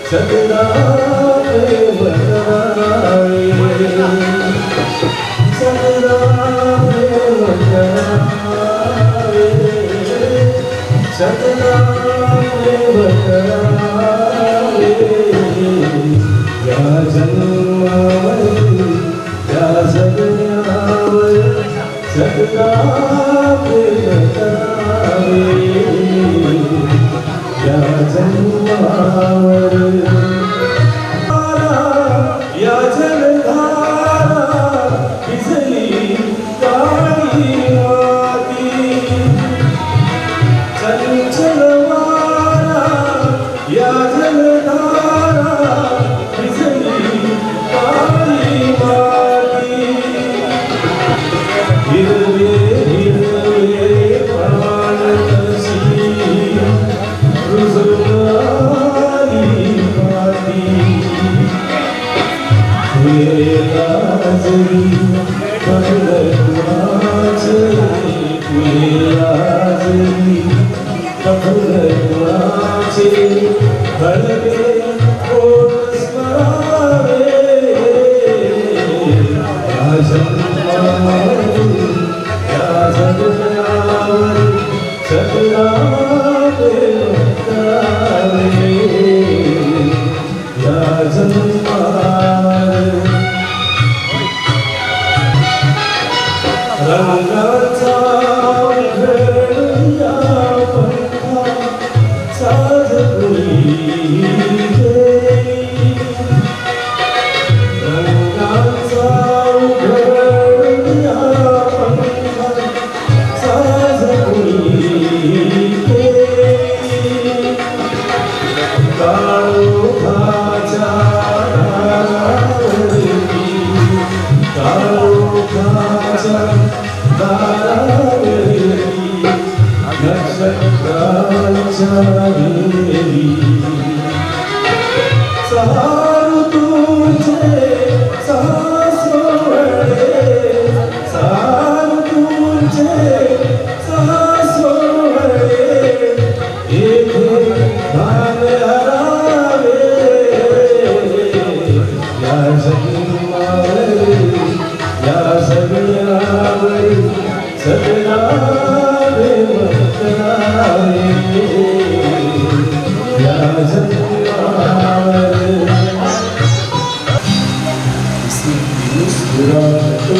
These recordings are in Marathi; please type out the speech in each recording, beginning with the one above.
सगळा प्रेम करावे, सगळा प्रेम करावे, सगळा प्रेम करावे. या जन्मावर या सगळ्यावर सगळा प्रेम करावे. या जन्मावर या जलधारा भिजली काळी माती, चंचल वारा या जलधारा भिजली काळी माती. हिरवे हिरवे प्राण तशी रंगाचा उघडला पंखा साज कुणी गेली, रंगाचा उघडला पंखा साज कुणी गेली. काळोखाच्या दारावरती, काळोखाच्या दारावरती नक्षत्रांच्या वेली. सहा ऋतूंचे सहा सोहळे, सहा ऋतूंचे सहा सोहळे येथे भान हरावे. या जन्मावर या सगळ्यावर सगळा प्रेम करावे. या जन्मावर मुस्कुरातो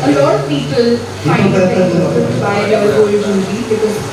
A lot of people find it very difficult to buy real gold jewelry because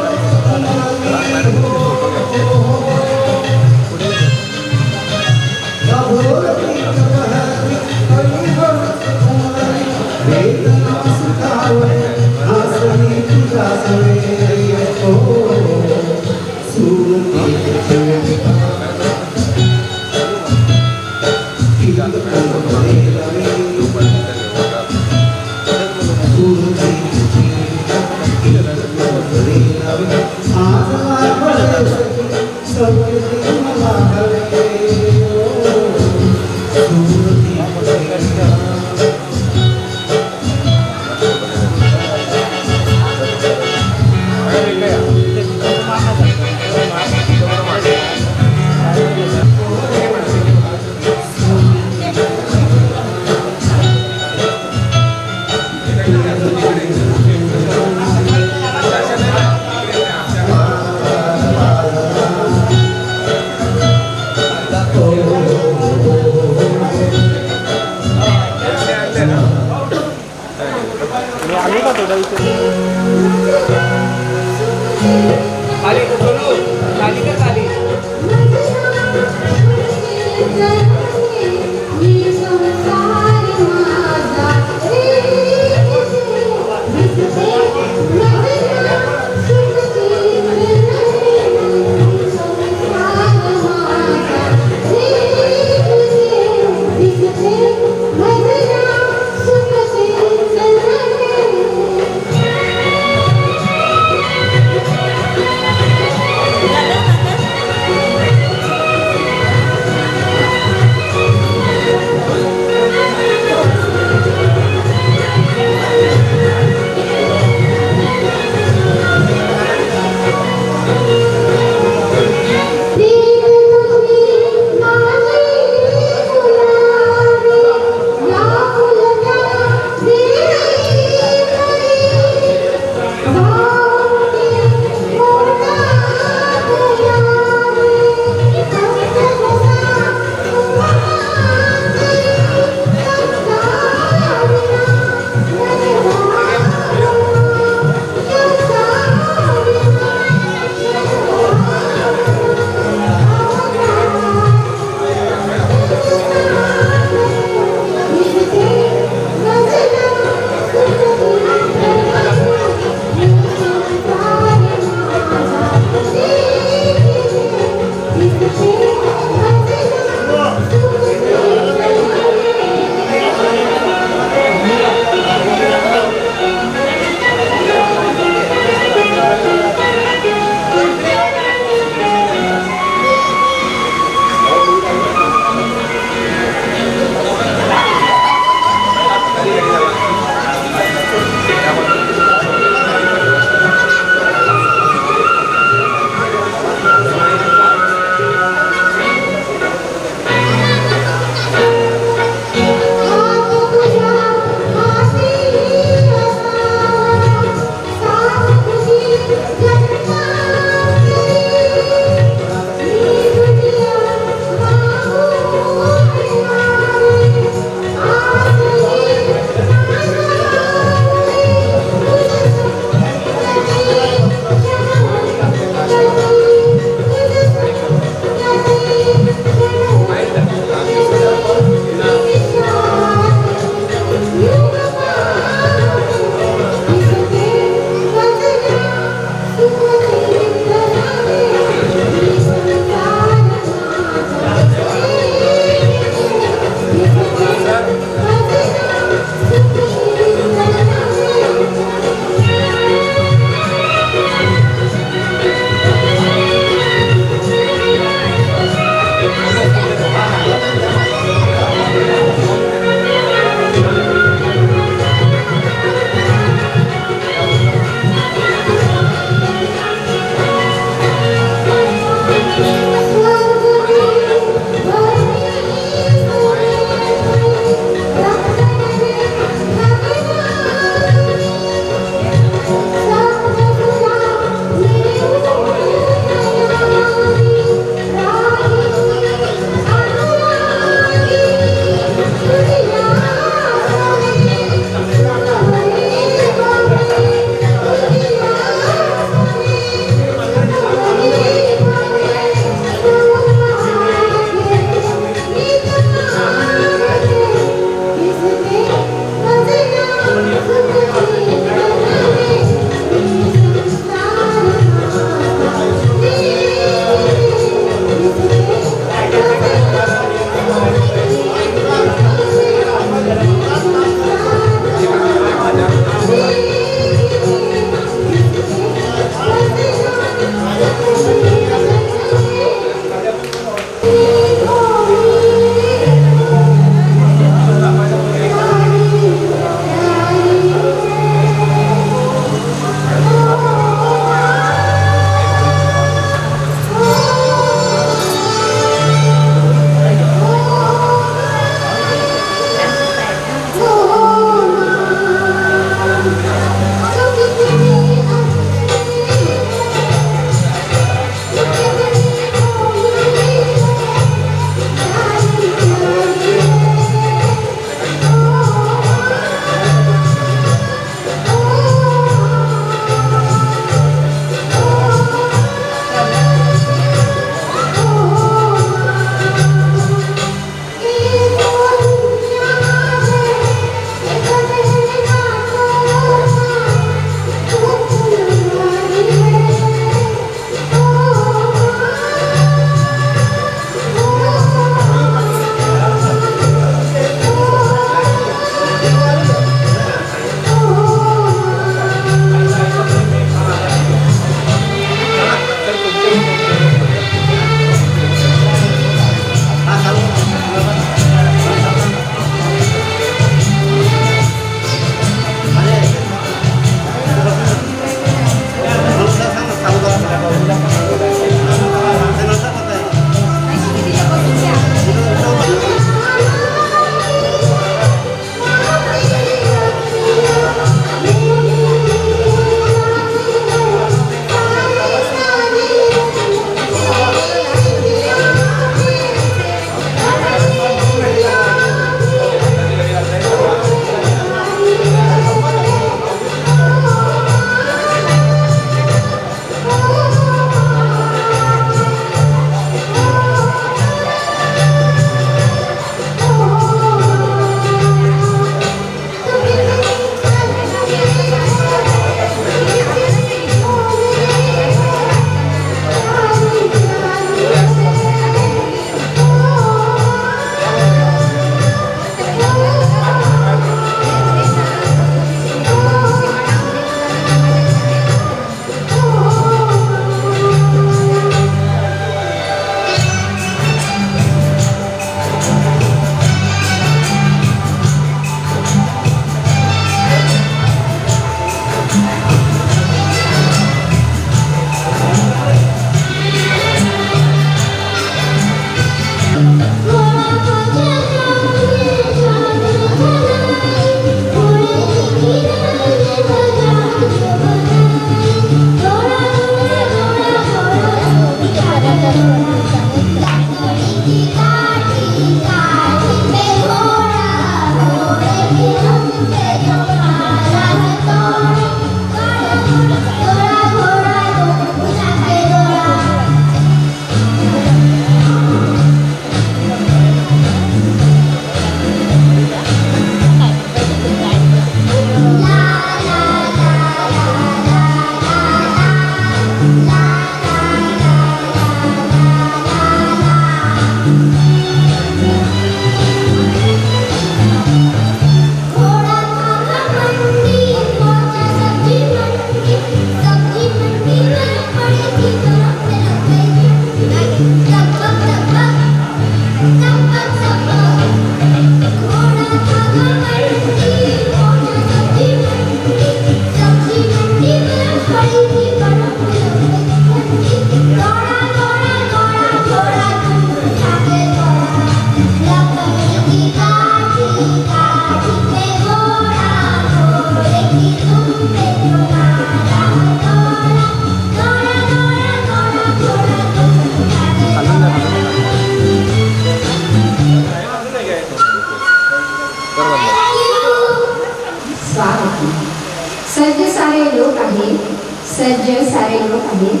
सज्ज सारे लोक आहेत,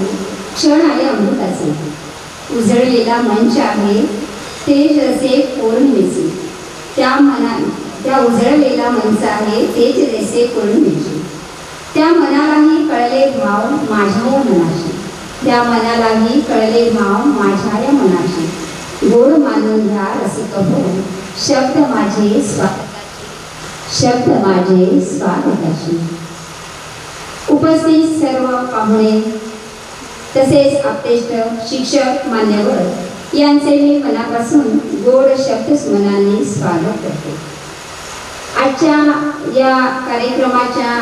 क्षण आले अमृताचे. उजळलेला मंच आहे, तेज रसे पौर्णिमेचे. त्या उजळलेला मंच आहे, तेज रसे पौर्णिमेचे. त्या मनालाही कळले भाव माझ्या या मनाशी. त्या मनालाही कळले भाव माझ्या या मनाशी. गोड मानून घ्या रसिक हो, शब्द माझे शब्द माझे स्वागताशी. उपस्थित सर्व पाहुणे तसेच आपतेष्ट शिक्षक मान्यवर यांचे मी मनापासून गोड शब्दस्मरणाने स्वागत करते. आजच्या या कार्यक्रमाच्या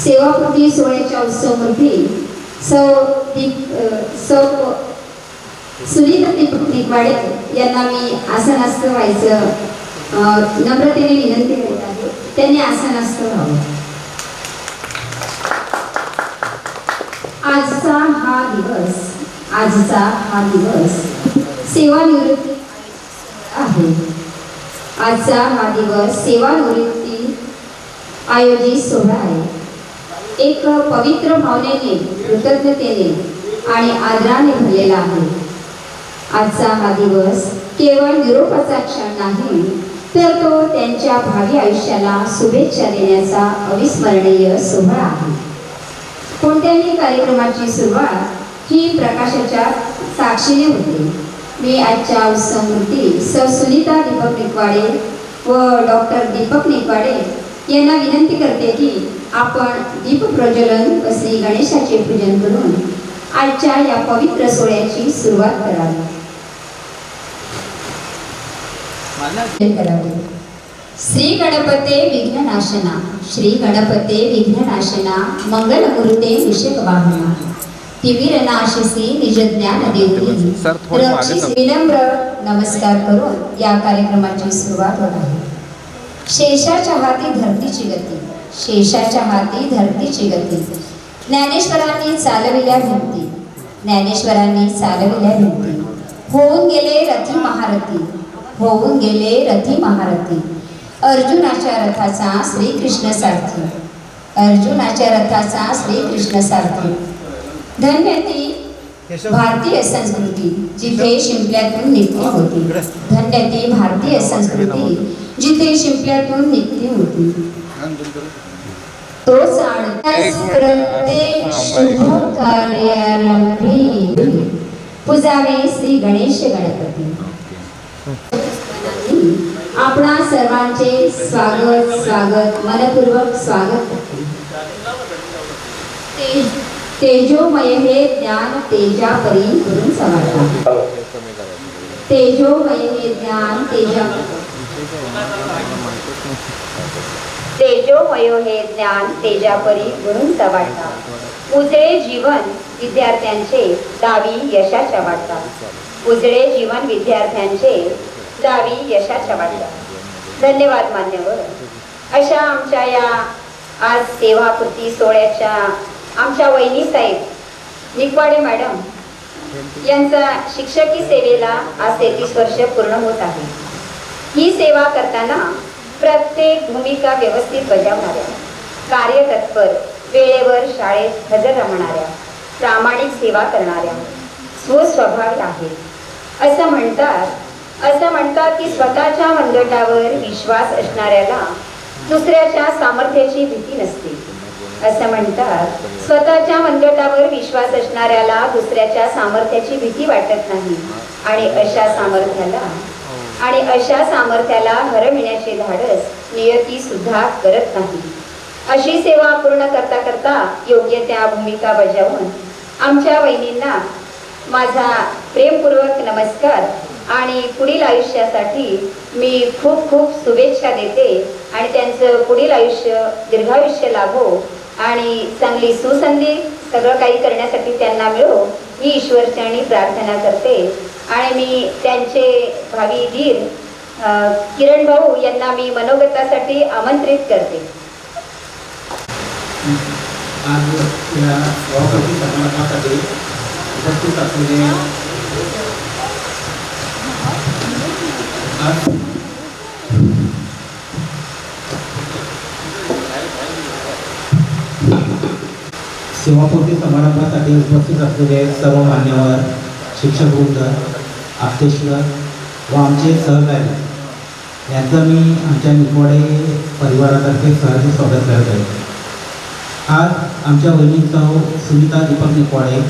सेवापूर्ती सोहळ्याच्या उत्सवमूर्ती सौ सुनीता निकवाडे यांना मी आसनस्थ व्हायचं नम्रतेने विनंती करत आहे. त्यांनी आसनस्थ व्हावं. आजचा हा दिवस सेवानिवृत्ती आहे. आजचा हा दिवस सेवानिवृत्ती आयोजित सोहळा आहे. एक पवित्र भावनेने, कृतज्ञतेने आणि आदराने भरलेला आहे. आजचा हा दिवस केवळ निरोपाचा क्षण नाही, तर तो त्यांच्या भावी आयुष्याला शुभेच्छा देण्याचा अविस्मरणीय सोहळा आहे. कोणत्याही कार्यक्रमाची सुरुवात ही प्रकाशाच्या साक्षीने होते. मी आजच्या उत्सवमूर्ती सौ सुनीता दीपक निकवाडे व डॉक्टर दीपक निकवाडे यांना विनंती करते की आपण दीप प्रज्वलन व श्री गणेशाचे पूजन करून आजच्या या पवित्र सोहळ्याची सुरुवात करावी. श्री गणपते विघ्ननाशना, श्री गणपते विघ्ननाशना, मंगलमूर्ते मूषक वाहना, तिमिरनाशिसी निज ज्ञान देवरी, रक्षिस विनम्र नमस्कार करून या कार्यक्रमाची सुरुवात होत आहे. शेषाच्या हाती धरतीची गती, शेषाच्या हाती धरतीची गती, ज्ञानेश्वरांनी चालविल्या भिंती, ज्ञानेश्वरांनी चालविल्या भिंती, होऊन गेले रथी महारथी, होऊन गेले रथी महारथी, अर्जुनाच्या रथाचा श्रीकृष्ण सारथी, अर्जुनाच्या रथाचा श्रीकृष्ण सारथी. धन्य ती भारतीय संस्कृती जिथे शिंपल्यातून नित्य होती, धन्य ती भारतीय संस्कृती जिथे शिंपल्यातून नित्य होती. तोच प्रत्येक शुभ कार्यारंभी पूजावे श्री गणेश गणपती. आपणा सर्वांचे स्वागत मनपूर्वक स्वागत करते. तेजोमय हे ज्ञान तेजा परी करून समजता. तेजोमय हे ज्ञान तेजोमय हे ज्ञान तेजापरी गुरूंचा वाटा. उजळे जीवन विद्यार्थ्यांचे दावी यशाच्या वाटा. उजळे जीवन विद्यार्थ्यांचे दावी यशाच्या वाटा. धन्यवाद मान्यवर. अशा आमच्या या आज सेवापूर्ती सोहळ्याच्या आमच्या वहिनी साहेब निकवाडे मॅडम यांचा शिक्षकी सेवेला आज 33 वर्ष पूर्ण होत आहे. ही सेवा करताना प्रत्येक भूमिका व्यवस्थित बजावणाऱ्या, कार्यतत्पर, वेळेवर शाळेत हजर राहणाऱ्या, प्रामाणिक सेवा करणाऱ्या, स्वस्वभावी आहेत. असं म्हणतात की स्वतःच्या मनगटावर विश्वास असणाऱ्याला दुसऱ्याच्या सामर्थ्याची भीती नसते. असं म्हणतात स्वतःच्या मनगटावर विश्वास असणाऱ्याला दुसऱ्याच्या सामर्थ्याची भीती वाटत नाही. आणि अशा सामर्थ्याला हरविण्याचे धाडस नियती सुद्धा करत नाही. अशी सेवा पूर्ण करता करता योग्य त्या भूमिका बजावून आमच्या वहिनींना माझा प्रेमपूर्वक नमस्कार आणि पुढील आयुष्यासाठी मी खूप खूप शुभेच्छा देते. आणि त्यांचं पुढील आयुष्य दीर्घायुष्य लाभो आणि चांगली सुसंधी सगळं काही करण्यासाठी त्यांना मिळो ही ईश्वरचरणी प्रार्थना करते. आणि मी त्यांचे भावी धीर किरण भाऊ यांना मी मनोगतासाठी आमंत्रित करते. आज या सभापती समारंभासाठी उपस्थित असलेले सेवापूर्ती समारंभासाठी उपस्थित असलेले सर्व मान्यवर, शिक्षकवृंद, आप्तेश्वर व आमचे सहकारी यांचं मी आमच्या निकोडे परिवारातर्फे सहर्ष स्वागत करत आहे. आज आमच्या वहिनींचा सुनीता दीपक निकोडे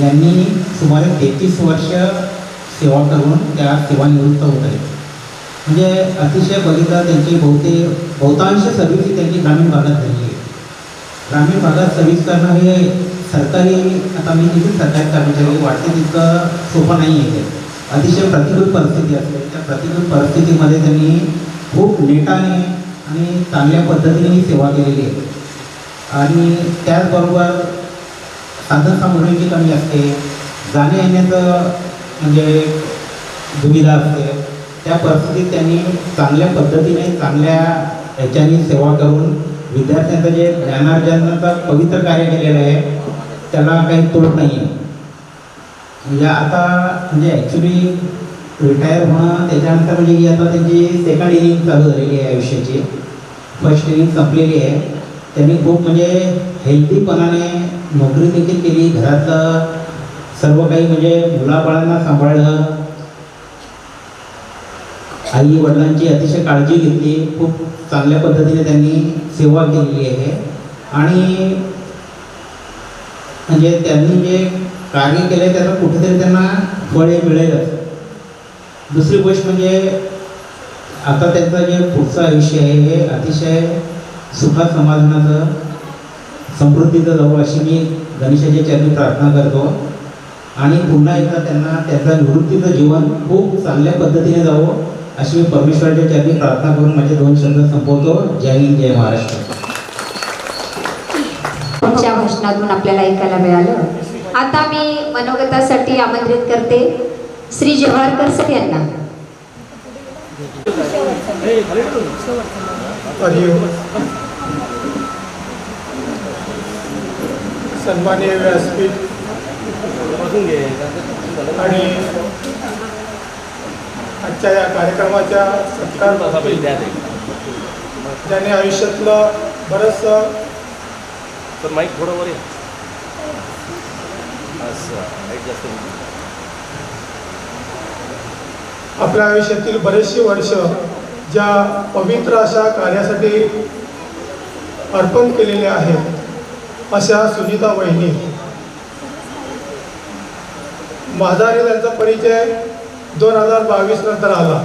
यांनी सुमारे 33 वर्ष सेवा करून त्या सेवानिवृत्त होत आहेत. म्हणजे अतिशय बघितलं त्यांची बहुतांश सर्व्हिस ही त्यांची ग्रामीण भागात झालेली आहे. ग्रामीण भागात सर्व्हिस करणं हे सरकारी, आता मी देखील सरकारी कर्मचारी वाटते तितकं सोपं नाही आहे. ते अतिशय प्रतिकूल परिस्थिती असते. त्या प्रतिकूल परिस्थितीमध्ये त्यांनी खूप नेटाने आणि चांगल्या पद्धतीने ही सेवा केलेली आहे. आणि त्याचबरोबर साधनसामुग्रीची कमी असते, जाण्या येण्याचं म्हणजे दुविधा असते. त्या परिस्थितीत त्यांनी चांगल्या पद्धतीने चांगल्या ह्याच्यानी सेवा करून विद्यार्थ्यांचं जे ज्ञानार्जनाचं पवित्र कार्य केलेलं आहे त्याला काही तोड नाही आहे. म्हणजे आता म्हणजे ॲक्च्युली रिटायर होणं त्याच्यानंतर म्हणजे ही आता त्यांची सेकंड इनिंग चालू झालेली आहे आयुष्याची. फर्स्ट इनिंग संपलेली आहे. त्यांनी खूप म्हणजे हेल्दीपणाने नोकरी देखील केली, घरातलं सर्व काही म्हणजे मुलाबाळांना सांभाळलं, आई वडिलांची अतिशय काळजी घेतली, खूप चांगल्या पद्धतीने त्यांनी सेवा केलेली आहे. आणि म्हणजे त्यांनी जे कार्य केलं त्याचं कुठेतरी त्यांना फळ हे मिळेलच. दुसरी गोष्ट म्हणजे आता त्यांचं जे पुढचं आयुष्य आहे हे अतिशय सुखात समाधानाचं, समृद्धीचं जावं अशी मी गणेशाच्या चरणी प्रार्थना करतो. आणि पुन्हा एकदा त्यांना त्यांचं निवृत्तीचं जीवन खूप चांगल्या पद्धतीने जावं अशी मी परमेश्वराच्या चरणी प्रार्थना करून माझे 2 शब्द संपवतो. जय हिंद, जय महाराष्ट्र. तुमच्या भाषणातून आपल्याला ऐकायला मिळालं. आता मी मनोगतासाठी आमंत्रित करते श्री जवाहरकर सर यांना. सन्माननीय व्यासपीठ आणि आजच्या या कार्यक्रमाच्या सत्कार ज्याने आयुष्यातलं बरंचसं माईक थोडं वर आपल्या आयुष्यातील बरेचशी वर्ष ज्या पवित्र अशा कार्यासाठी अर्पण केलेले आहेत अशा सुनीता वहिनी. माझा आणि त्यांचा परिचय 2022 नंतर आला.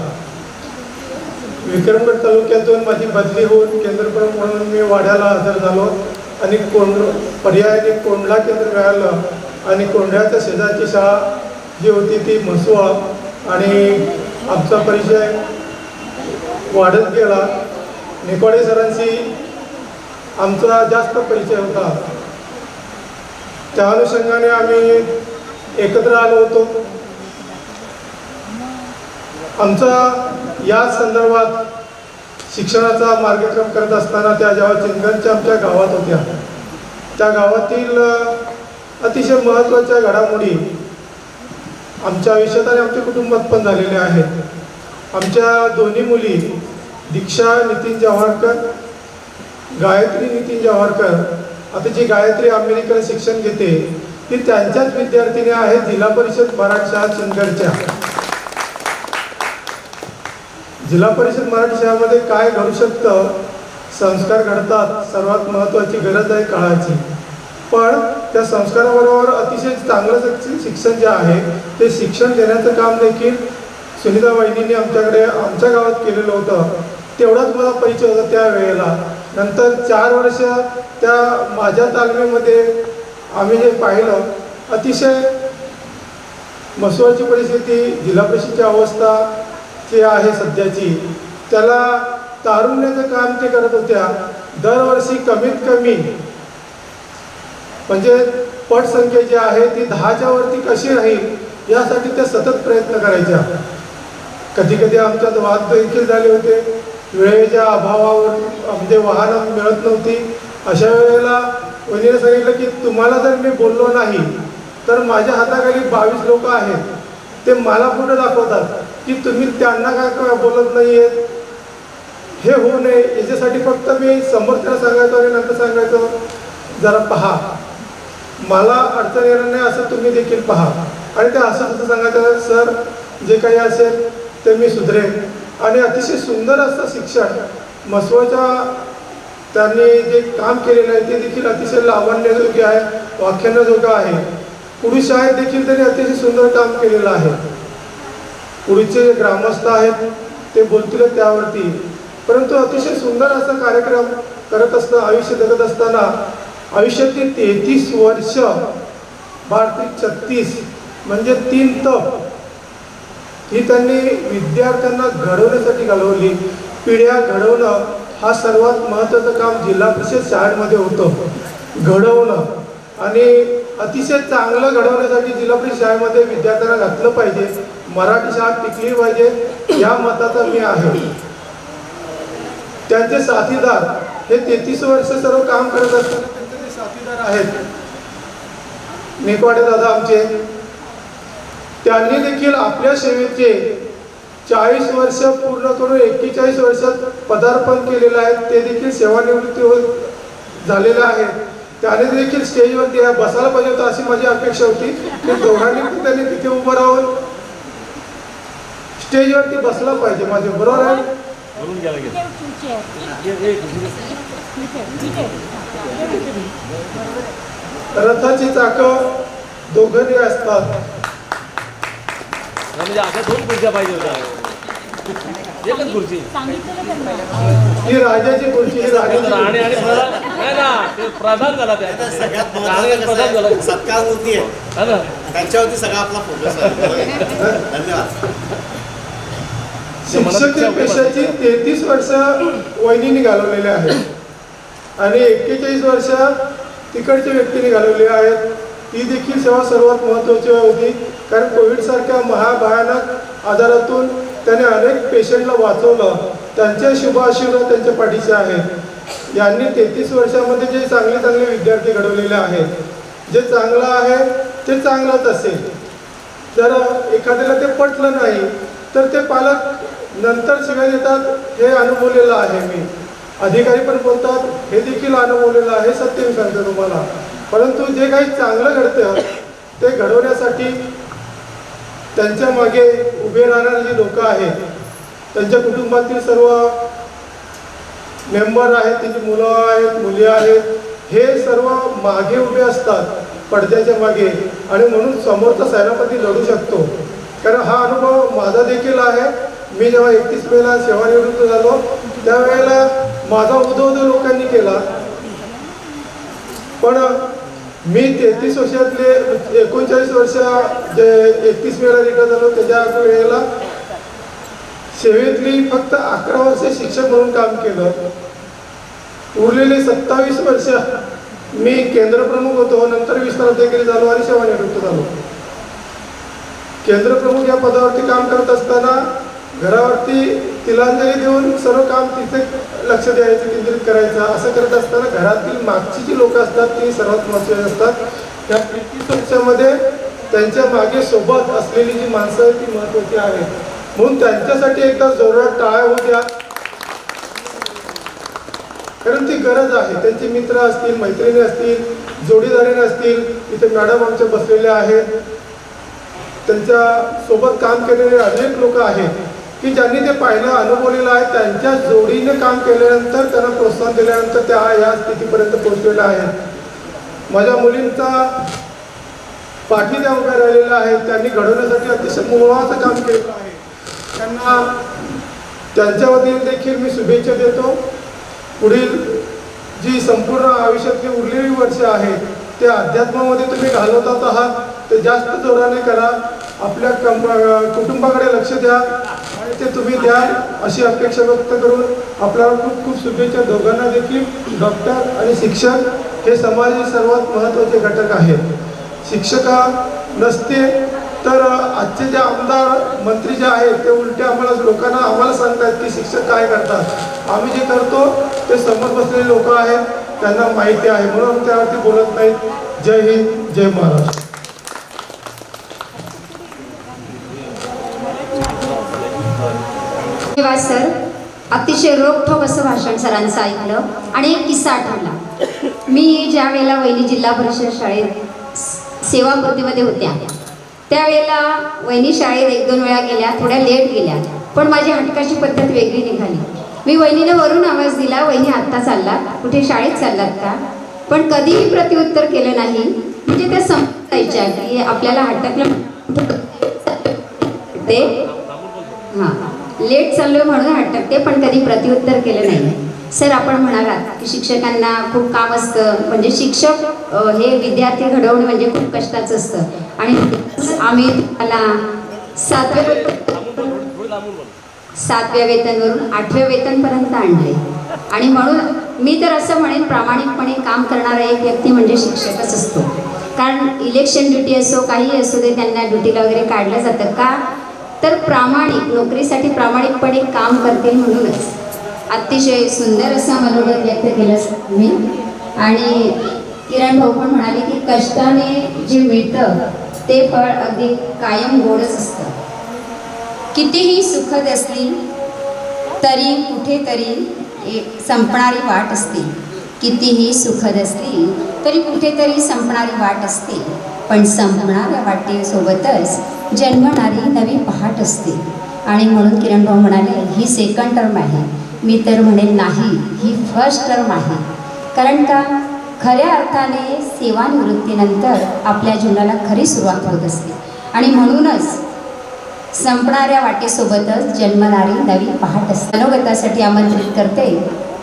विक्रमगड तालुक्यातून माझी बदली होऊन केंद्रप्रमुख म्हणून मी वाड्याला हजर झालो आणि पर्यायाने कोंढला केंद्र मिळालं. आणि कोंढ्याच्या शेजारची शाळा जी होती ती म्हसोळ. आणि आमचा परिचय वाढत गेला. निकोडे सरांशी आमचा जास्त परिचय होता. त्या अनुषंगाने आम्ही एकत्र आलो होतो. आमचा या संदर्भात शिक्षणाचा मार्गक्रम करत असताना त्या जेव्हा चिंगणच्या आमच्या गावात होत्या त्या गावातील अतिशय महत्त्वाच्या घडामोडी आमच्या आयुष्यात आणि आमच्या कुटुंबात पण झालेल्या आहेत. आमच्या दोन्ही मुली दीक्षा नितीन जवाहरकर, गायत्री नितीन जवाहरकर. आता जी गायत्री अमेरिकन शिक्षण घेते ती त्यांच्याच विद्यार्थिनी आहेत जिल्हा परिषद मराठी शाळा चिंगडच्या. जिल्हा परिषद मराठी शाळेमध्ये काय घडू शकतं, संस्कार घडतात, सर्वात महत्त्वाची गरज आहे काळाची. पण त्या संस्काराबरोबर अतिशय चांगलं शिक्षण जे आहे ते शिक्षण देण्याचं काम देखील सुनीता वहिनींनी आमच्या गावात केलेलं होतं. तेवढाच मला परिचय होता त्या वेळेला. नंतर 4 वर्ष त्या माझ्या तालमीमध्ये आम्ही जे पाहिलं अतिशय म्हसोळची परिस्थिती, जिल्हा परिषदची अवस्था जी आहे सध्याची, त्याला तारुण्याचं काम ते करत होत्या. दरवर्षी कमीत कमी म्हणजे पटसंख्या जी आहे ती 10च्या वरती कशी राहील यासाठी त्या सतत प्रयत्न करायच्या. कधी कधी आमच्यात वाद देखील झाले होते. वेळेच्या अभावावर म्हणजे वाहनं मिळत नव्हती. अशा वेळेला वहिनीने सांगितलं की तुम्हाला जर मी बोललो नाही तर माझ्या हाताखाली 22 लोक आहेत, ते मला पुढे दाखवतात की तुम्ही त्यांना काय बोलत नाही आहेत. हे होऊ नये याच्यासाठी फक्त मी समोरच्याला सांगायचो आणि नंतर सांगायचो जरा पहा. मला अडचण येणार नाही असं तुम्ही देखील पहा. आणि ते असं तसं सांगायचं, सर जे काही असेल ते मी सुधरेन. आणि अतिशय सुंदर असं शिक्षण मसवच्या त्यांनी जे काम केलेलं आहे ते देखील अतिशय लावण्ययोग्य आहे, व्याख्यानाजोगं आहे. पुढील शाळेत देखील त्यांनी अतिशय सुंदर काम केलेलं आहे. पुढचे जे ग्रामस्थ आहेत ते बोलतील त्यावरती, परंतु अतिशय सुंदर असा कार्यक्रम करत असताना, आयुष्य जगत असताना आयुष्यातील 33 वर्ष भारतीय 36 म्हणजे 3 तप ही त्यांनी विद्यार्थ्यांना घडवण्यासाठी घालवली. पिढ्या घडवणं हा सर्वात महत्त्वाचं काम जिल्हा परिषद शाळेमध्ये होतं, घडवणं. आणि अतिशय चांगलं घडवण्यासाठी जिल्हा परिषद शाळेमध्ये विद्यार्थ्यांना घातलं पाहिजे, मराठी शाळा टिकली पाहिजे या मताचा मी आहे. त्यांचे साथीदार हे 33 वर्ष सर्व काम करत असताना त्यांचे जे साथीदार आहेत नेकवाडे दादा आमचे, त्यांनी देखील आपल्या सेवेचे 40 वर्ष पूर्ण करून 41 वर्षात पदार्पण केलेलं आहे. ते देखील सेवानिवृत्ती झालेले आहेत. त्याने देखील स्टेजवरती बसायला पाहिजे होतं अशी माझी अपेक्षा होती की दोघांनी पण त्यांनी तिथे उभं राहून स्टेजवरती बसला पाहिजे. माझे बरोबर आहे. रथाची चाकं दोघंही असतात. म्हणजे अशा 2 खुर्च्या पाहिजे होत्या, एकच खुर्ची. ही राजाची खुर्ची, ही राजाची राणे आणि प्रधान नाही ना, ते प्रधान झाला त्या राणे आणि प्रधान झाला. सत्कार मूर्ती आहे हा ना, त्यांच्यावरती सगळा आपला फोकस आहे. धन्यवाद. शिक्षक पेशाची 33 वर्ष वहिनीने घालवलेले आहेत आणि 41 वर्ष तिकडच्या व्यक्तीने घालवलेली आहेत. ही देखील सेवा सर्वात महत्त्वाची होती, कारण कोविडसारख्या महाभयानक आजारातून त्याने अनेक पेशंटला वाचवलं. त्यांचे शुभ आशीर्वाद त्यांच्या पाठीचे आहेत. यांनी 33 वर्षामध्ये जे चांगले चांगले विद्यार्थी घडवलेले आहेत, जे चांगलं आहे ते चांगलंच असेल. जर एखाद्याला ते पटलं नाही तर ते पालक नंतर शिव्या देतात, हे अनुभवलेलं आहे मी. अधिकारी पण बोलतात, हे देखील अनुभवलेलं आहे, सत्य मी सांगतो तुम्हाला. परंतु जे काही चांगलं घडतं ते घडवण्यासाठी त्यांच्या मागे उभे राहणारे जे लोक आहेत, त्यांच्या कुटुंबातील सर्व मेंबर आहेत, त्यांची मुलं आहेत, मुली आहेत, हे सर्व मागे उभे असतात पडद्याच्या मागे. आणि म्हणून समोरचा सेनापती लढू शकतो. कारण हा अनुभव माझा देखील आहे. मी जेव्हा 31 मेला सेवानिवृत्त झालो त्यावेळेला माझा उदो लोकांनी केला, पण मी 33 वर्षातले 39 वर्ष जे 31 मेला रिटायर झालो त्याच्या वेळेला सेवेतली फक्त 11 वर्ष शिक्षक म्हणून काम केलं. उरलेले 27 वर्ष मी केंद्रप्रमुख होतो, नंतर विस्तार अधिकारी झालो आणि सेवानिवृत्त झालो. केंद्रप्रमुख या पदावरती काम करत असताना घरावरती तिलांजली देऊन सर्व काम तिथे लक्ष द्यायचं, केंद्रित करायचं. असं करत असताना घरातील मागची जी लोक असतात ती सर्वात महत्त्वाची असतात. या 33 वर्षामध्ये त्यांच्या मागे सोबत असलेली जी माणसं आहेत ती महत्त्वाची आहेत. म्हणून त्यांच्यासाठी एकदा जोरात टाळ्या होऊ द्या, कारण ती गरज आहे. त्यांचे मित्र असतील, मैत्रिणी असतील, जोडीदारीने असतील, इथे मॅडम आमच्या बसलेल्या आहेत, त्यांच्या सोबत काम केलेले अनेक लोक आहेत की ज्यांनी ते पाहिलं, अनुभवलेलं आहे. त्यांच्या जोडीने काम केल्यानंतर, त्यांना प्रोत्साहन दिल्यानंतर त्या या स्थितीपर्यंत पोहोचलेल्या आहेत. माझ्या मुलींचा पाठी त्या उभ्या राहिलेल्या आहेत. त्यांनी घडवण्यासाठी अतिशय मोलाचं काम केलेलं आहे. त्यांना त्यांच्या वतीने देखील मी शुभेच्छा देतो. पुढील जी संपूर्ण आयुष्यातली उरलेली वर्ष आहेत ते अध्यात्मामध्ये तुम्ही घालवत आहात, ते जास्त जोराने करा. आपल्या कुटुंबाकडे लक्ष द्या आणि ते तुम्ही द्या अशी अपेक्षा व्यक्त करून आपल्याला खूप खूप शुभेच्छा. दोघांना देखील. डॉक्टर आणि शिक्षक हे समाजाचे सर्वात महत्त्वाचे घटक आहेत. शिक्षका नसते तर आजचे जे आमदार मंत्री जे आहेत ते उलटे आम्हाला सांगतात की शिक्षक काय करतात. आम्ही जे करतो ते समोर बसलेले लोक आहेत, त्यांना माहिती आहे, म्हणून त्यावरती बोलत नाहीत. जय हिंद, जय महाराष्ट्र. धन्यवाद सर. अतिशय रोखठोक असं भाषण सरांचं ऐकलं आणि एक किस्सा आठवला. मी ज्या वेळेला वैली जिल्हा परिषद शाळेत सेवापूर्तीमध्ये होत्या. त्यावेळेला वहिनी शाळेत 1-2 वेळा गेल्या, थोड्या लेट गेल्या, पण माझी हटकाची पद्धत वेगळी निघाली. मी वहिनीने वरून आवाज दिला, वहिनी आत्ता चाललात, कुठे शाळेत चाललात का? पण कधीही प्रत्युत्तर केलं नाही. म्हणजे त्या समजायच्या की आपल्याला हटकलं ते हां लेट चाललो म्हणून हटकते, पण कधी प्रत्युत्तर केलं नाही. सर, आपण म्हणालात की शिक्षकांना खूप काम असतं, म्हणजे शिक्षक हे विद्यार्थी घडवणं म्हणजे खूप कष्टाचं असतं. आणि आम्ही तुम्हाला 7व्या वेतनवरून 8व्या वेतनपर्यंत आणले. आणि म्हणून मी तर असं म्हणेन, प्रामाणिकपणे काम करणारा एक व्यक्ती म्हणजे शिक्षकच असतो. कारण इलेक्शन ड्युटी असो, काही असो दे, त्यांना ड्युटीला वगैरे काढलं जातं का? तर प्रामाणिक, नोकरीसाठी प्रामाणिकपणे काम करतील म्हणूनच. अतिशय सुंदर असा मनोगत व्यक्त केलं मी. आणि किरण भाऊ पण म्हणाले की कष्टाने जे मिळतं ते फळ अगदी कायम गोडच असतं. कितीही सुखद असली तरी कुठेतरी एक संपणारी वाट असते. कितीही सुखद असली तरी कुठेतरी संपणारी वाट असते. पण संपणाऱ्या वाटेसोबतच जन्मणारी नवी पहाट असते. आणि म्हणून किरण भाऊ म्हणाले ही सेकंड टर्म आहे. मी तर म्हणेन नाही, ही फर्स्ट टर्म आहे. कारण का, खऱ्या अर्थाने सेवानिवृत्तीनंतर आपल्या जीवनाला खरी सुरुवात होत असते. आणि म्हणूनच संपणाऱ्या वाटेसोबतच जन्मणारी नवी पहाट असते. मनोगतासाठी आमंत्रित करते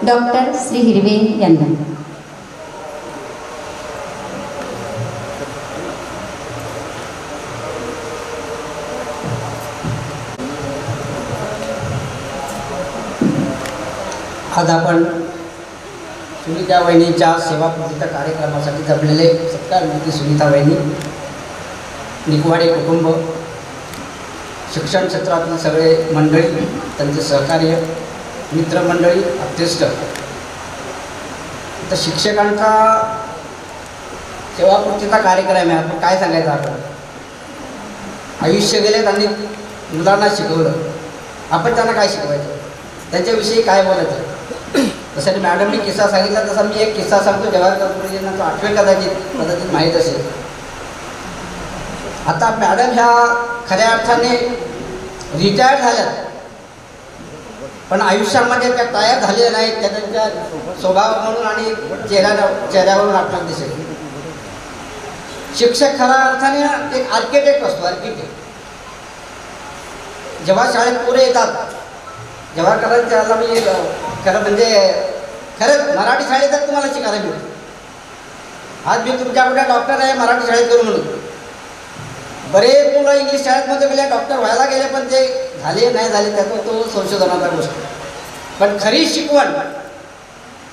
डॉक्टर श्री हिरवे यांना. आज आपण सुनीता वहिनीच्या सेवापूर्तीच्या कार्यक्रमासाठी जमलेले सत्कारमंत्री सुनीता वहिनी, निकवाडे कुटुंब, शिक्षण क्षेत्रातील सगळे मंडळी, त्यांचे सहकार्य, मित्रमंडळी, अध्यक्ष, तर शिक्षकांचा सेवापूर्तीचा कार्यक्रम आहे. आपण काय सांगायचं, आपण आयुष्य गेले, त्यांनी मुलांना शिकवलं, आपण त्यांना काय शिकवायचं, त्यांच्याविषयी काय बोलायचं. जसं मॅडमनी किस्सा सांगितला तसा मी एक किस्सा सांगतो. जवाहरलाल नेहरूंना तो आठवे कदाचित माहीत असेल. आता मॅडम ह्या खऱ्या अर्थाने रिटायर्ड झाल्यात, पण आयुष्यामध्ये त्या तयार झालेल्या नाहीत. त्या त्यांच्या स्वभाव म्हणून आणि चेहऱ्यावरून आपल्याला दिसेल. शिक्षक खऱ्या अर्थाने एक आर्किटेक्ट असतो. आर्किटेक्ट जेव्हा शाळेत पोरं येतात, जेव्हा त्याला मी खरं म्हणजे खरंच मराठी शाळेतच तुम्हाला शिकायला मिळतं. आज मी तुमच्याकडे डॉक्टर आहे मराठी शाळेत करू म्हणून. बरेच मुलं इंग्लिश शाळेमध्ये गेले, डॉक्टर व्हायला गेले, पण ते झाले नाही झाले त्याचा तो संशोधनाचा गोष्ट. पण खरी शिकवण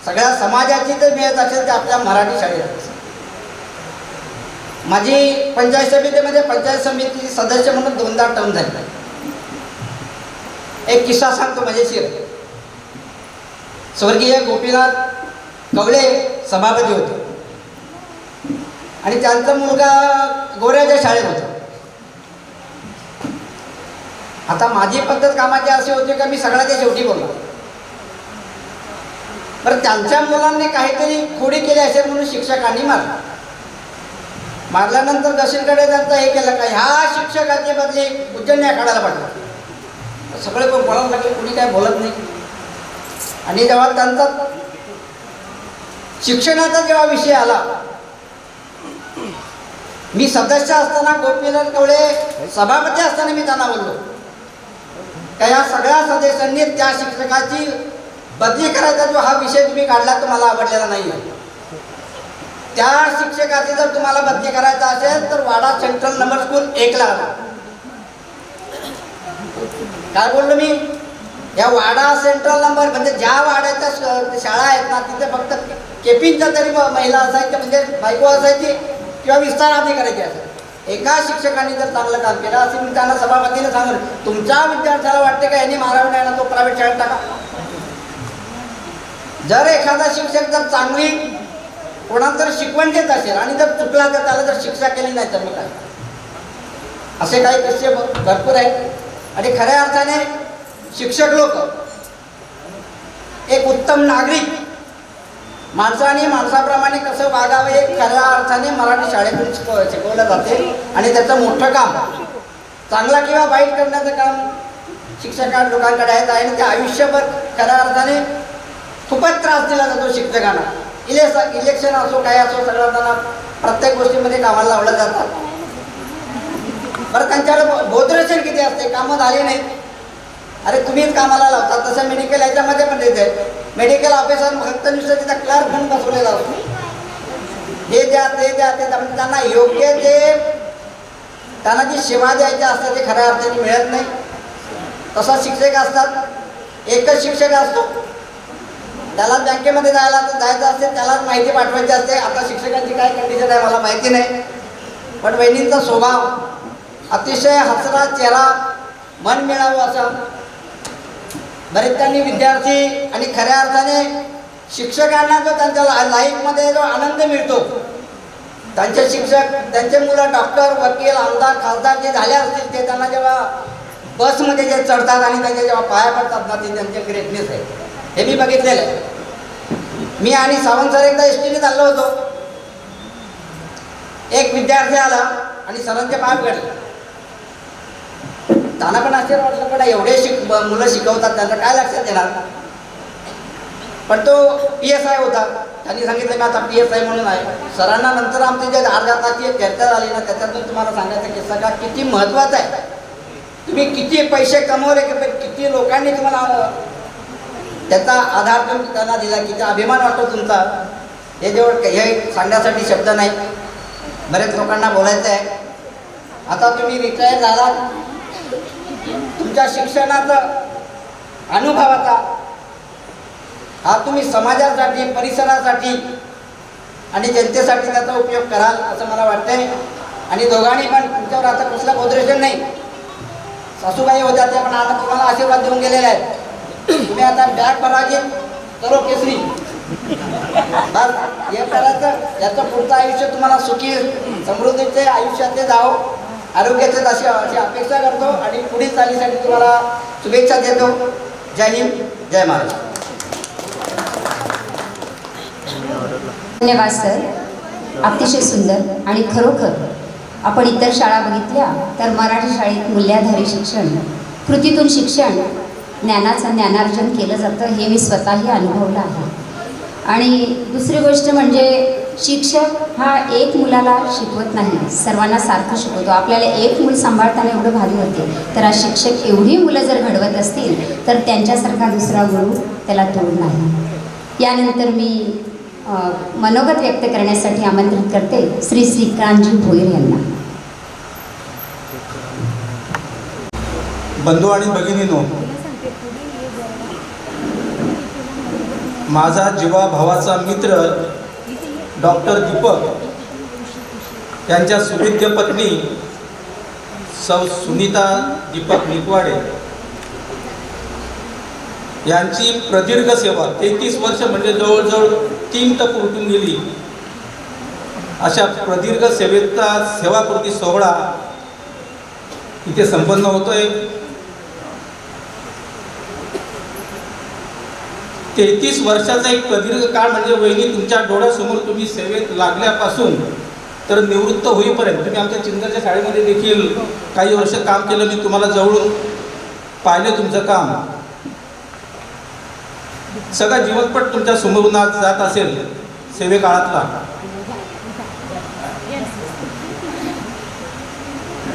सगळ्या समाजाची जर मिळत असेल तर आपल्या मराठी शाळेत. माझी पंचायत समितीमध्ये पंचायत समिती सदस्य म्हणून 2दा टर्म झाली. एक किस्सा सांगतो मजेशीर. स्वर्गीय गोपीनाथ कवळे सभापती होते आणि त्यांचा मुलगा गोऱ्याच्या शाळेत होता. आता माझी पद्धत कामाची अशी होती का मी सगळ्याच्या शेवटी बोललो. बरं, त्यांच्या मुलांनी काहीतरी खोडी केली असेल म्हणून शिक्षकांनी मारल्यानंतर दशीलकडे त्यांचं हे केलं का ह्या शिक्षकाची बदली उज्जैन काढायला पाठवलं. सगळे कोण बोलायला लागले, कुणी काय बोलत नाही. आणि जेव्हा त्यांचा शिक्षणाचा जेव्हा विषय आला, मी सदस्य असताना गोपीनाथ कवळे सभापती असताना मी त्यांना बोललो का या सगळ्या सदस्यांनी त्या शिक्षकाची बदली करायचा जो हा विषय तुम्ही काढला तो मला आवडलेला नाही. त्या शिक्षकाची जर तुम्हाला बदली करायचा असेल तर वाडा सेंट्रल नंबर स्कूल 1ला आला. काय बोललो मी, या वाडा सेंट्रल नंबर म्हणजे ज्या वाड्याच्या शाळा आहेत ना तिथे फक्त केपींच्या तरी महिला असायच्या, म्हणजे बायको असायची किंवा विस्तार अधिकाऱ्याची असायची. एका शिक्षकांनी जर चांगलं काम केलं असं मी त्यांना सभापतीने सांगेन, तुमच्या विद्यार्थ्याला वाटते का यांनी मारावं नाही ना तो प्रायव्हेट शाळेत टाका. जर एखादा शिक्षक जर चांगली कोणाला जर शिकवण देत असेल आणि जर चुकला तर त्याला जर शिक्षा केली नाही तर मग काय. असे काही किस्से भरपूर आहेत. आणि खऱ्या अर्थाने शिक्षक लोक एक उत्तम नागरिक माणसाने माणसाप्रमाणे कसं वागावं हे खऱ्या अर्थाने मराठी शाळेतून शिकवलं जाते आणि त्याचं मोठं काम चांगला किंवा वाईट करण्याचं काम शिक्षका लोकांकडे आहेत आणि ते आयुष्यभर खऱ्या अर्थाने खूपच त्रास दिला जातो शिक्षकांना. इलेक्शन असो काय असो सगळं त्यांना प्रत्येक गोष्टीमध्ये कामाला लावलं जातात. बरं त्यांच्याकडे बोधरेशन किती असते, कामं झाली नाही, अरे तुम्हीच कामाला लावतात. तसं मेडिकल याच्यामध्ये पण देते. मेडिकल ऑफिसर फक्त नुसतं तिथं क्लर्क म्हणून बसवलेला असतो. हे द्या ते द्या ते त्यांना योग्य ते त्यांना जी सेवा द्यायची असते ते खऱ्या अर्थाने मिळत नाही. तसा शिक्षक असतात, एकच शिक्षक असतो, त्यालाच बँकेमध्ये जायचं असते, त्यालाच माहिती पाठवायची असते. आता शिक्षकांची काय कंडिशन आहे मला माहिती नाही, पण वहिनींचा स्वभाव अतिशय हसरा चेहरा, मन मिळावं असा. बरेच त्यांनी विद्यार्थी आणि खऱ्या अर्थाने शिक्षकांना जो त्यांच्या लाईफमध्ये जो आनंद मिळतो, त्यांचे शिक्षक त्यांचे मुलं डॉक्टर वकील आमदार खासदार जे झाले असतील ते त्यांना जेव्हा बसमध्ये जे चढतात आणि त्यांच्या जेव्हा पाया पडतात ना ते त्यांचे ग्रेटनेस आहे. हे मी बघितलेलं आहे. मी आणि सावंत सर एकदा एसटीने चाललो होतो. एक विद्यार्थी आला आणि सरांचे पाय पडले. त्यांना पण आश्चर्य वाटलं, पण एवढे मुलं शिकवतात त्यांचं काय लक्षात येणार. पण तो PSI होता. त्यांनी सांगितलं मी आता PSI म्हणून आहे. सरांना नंतर आमची जे अर्ध्याची चर्चा झाली ना त्याच्यातून तुम्हाला सांगायचा किस्सा का किती महत्त्वाचा आहे. तुम्ही किती पैसे कमवले किती लोकांनी तुम्हाला त्याचा आधार तुम्ही त्यांना दिला, किती अभिमान वाटतो तुमचा. हे जेवढं हे सांगण्यासाठी शब्द नाही. बरेच लोकांना बोलायचं आहे. आता तुम्ही रिटायर झालात, तुमच्या शिक्षणाचा अनुभवाचा हा तुम्ही समाजासाठी परिसरासाठी आणि जनतेसाठी त्याचा उपयोग कराल असं मला वाटतंय. आणि दोघांनी पण तुमच्यावर आता कुठलं बोधरेशन नाही. सासूबाई होत्या त्या पण आता तुम्हाला आशीर्वाद देऊन गेलेले आहेत. तुम्ही आता बॅग भरायची करो केसरी बस हे करायचं. याचं पुढचं आयुष्य तुम्हाला सुखी समृद्धीचे आयुष्याचे जावं, आरोग्याचे अशी अपेक्षा करतो आणि पुढील चालीसाठी तुम्हाला शुभेच्छा देतो. जय हिंद, जय महाराष्ट्र. धन्यवाद सर, अतिशय सुंदर. आणि खरोखर आपण इतर शाळा बघितल्या तर मराठी शाळेत मूल्याधारी शिक्षण, कृतीतून शिक्षण, ज्ञानार्जन केलं जातं. हे मी स्वतःही अनुभवलं आहे. आणि दुसरी गोष्ट म्हणजे शिक्षक हा एक मुलाला शिकवत नाही, सर्वांना सारखं शिकवतो. आपल्याला एक मूल सांभाळताना एवढं भारी होते, तर आज शिक्षक एवढी मुलं जर घडवत असतील तर त्यांच्यासारखा दुसरा गुरु त्याला तोड नाही. यानंतर मी मनोगत व्यक्त करण्यासाठी आमंत्रित करते श्री श्रीकांतजी भोईर यांना. बंधू आणि भगिनीनो, माझा जीवा भावाचा मित्र डॉक्टर दीपक यांच्या सुविद्य पत्नी सौ सुनीता दीपक निकवाडे यांची प्रदीर्घ सेवा 33 वर्ष म्हणजे जवळजवळ 3 टप उलटून गेली अशा प्रदीर्घ सेवेचा सेवाकृती सोहळा इथे संपन्न होतोय. 33 वर्षाचा एक प्रदीर्घ काळ म्हणजे वहिनी तुमच्या डोळ्यासमोर तुम्ही सेवेत लागल्यापासून तर निवृत्त होईपर्यंत. तुम्ही आमच्या चिंदरच्या शाळेमध्ये देखील काही वर्ष काम केलं, मी तुम्हाला जवळून पाहिलं तुमचं काम. सगळा जीवनपट तुमच्या समोरून जात असेल सेवेकाळातला.